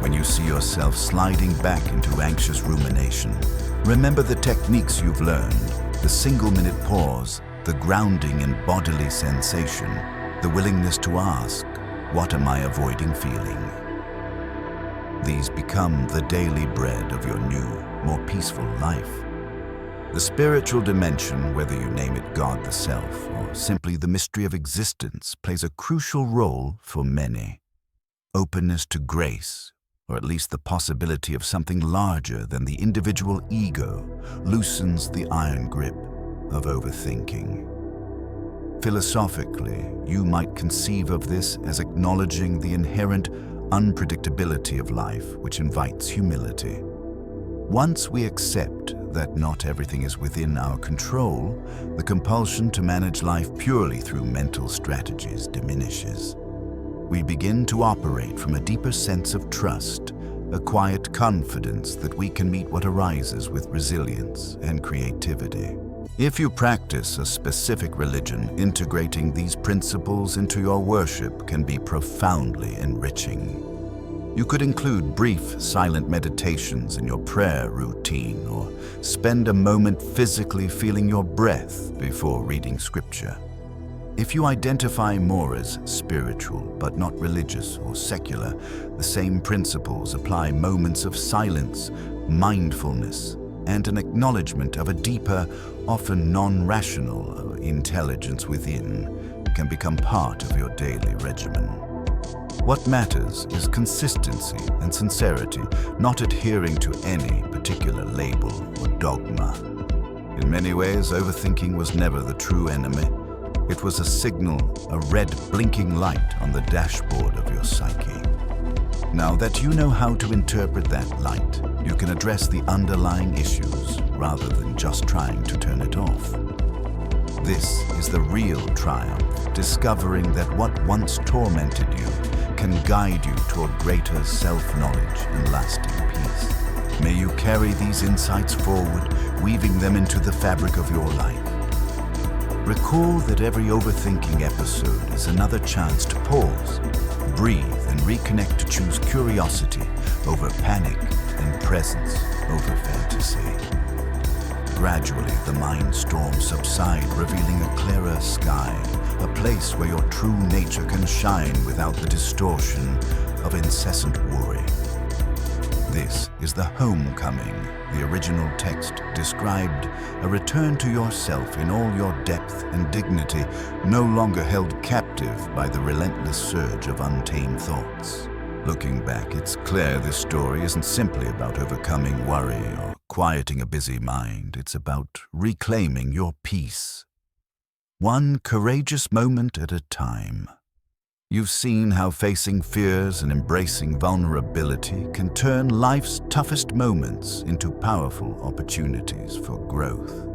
Speaker 1: When you see yourself sliding back into anxious rumination, remember the techniques you've learned: the single-minute pause, the grounding in bodily sensation, the willingness to ask, "What am I avoiding feeling?" These become the daily bread of your new, more peaceful life. The spiritual dimension, whether you name it God the Self or simply the mystery of existence, plays a crucial role for many. Openness to grace, or at least the possibility of something larger than the individual ego, loosens the iron grip of overthinking. Philosophically, you might conceive of this as acknowledging the inherent unpredictability of life, which invites humility. Once we accept that not everything is within our control, the compulsion to manage life purely through mental strategies diminishes. We begin to operate from a deeper sense of trust, a quiet confidence that we can meet what arises with resilience and creativity. If you practice a specific religion, integrating these principles into your worship can be profoundly enriching. You could include brief, silent meditations in your prayer routine, or spend a moment physically feeling your breath before reading scripture. If you identify more as spiritual but not religious or secular, the same principles apply. Moments of silence, mindfulness, and an acknowledgement of a deeper, often non-rational intelligence within can become part of your daily regimen. What matters is consistency and sincerity, not adhering to any particular label or dogma. In many ways, overthinking was never the true enemy. It was a signal, a red blinking light on the dashboard of your psyche. Now that you know how to interpret that light, you can address the underlying issues rather than just trying to turn it off. This is the real triumph, discovering that what once tormented you can guide you toward greater self-knowledge and lasting peace. May you carry these insights forward, weaving them into the fabric of your life. Recall that every overthinking episode is another chance to pause, breathe, and reconnect, to choose curiosity over panic and presence over fantasy. Gradually, the mind storms subside, revealing a clearer sky, a place where your true nature can shine without the distortion of incessant worry. This is the homecoming. The original text described a return to yourself in all your depth and dignity, no longer held captive by the relentless surge of untamed thoughts. Looking back, it's clear this story isn't simply about overcoming worry or quieting a busy mind. It's about reclaiming your peace, one courageous moment at a time. You've seen how facing fears and embracing vulnerability can turn life's toughest moments into powerful opportunities for growth.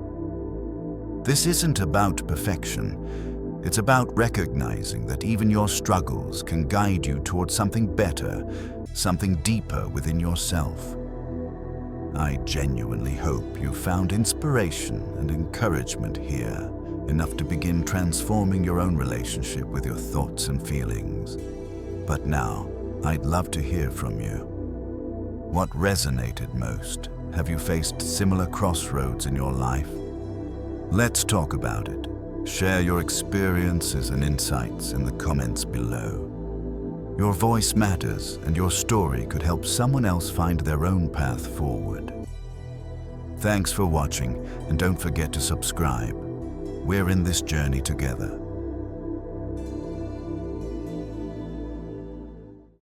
Speaker 1: This isn't about perfection. It's about recognizing that even your struggles can guide you towards something better, something deeper within yourself. I genuinely hope you found inspiration and encouragement here, enough to begin transforming your own relationship with your thoughts and feelings. But now, I'd love to hear from you. What resonated most? Have you faced similar crossroads in your life? Let's talk about it. Share your experiences and insights in the comments below. Your voice matters, and your story could help someone else find their own path forward. Thanks for watching, and don't forget to subscribe. We're in this journey together.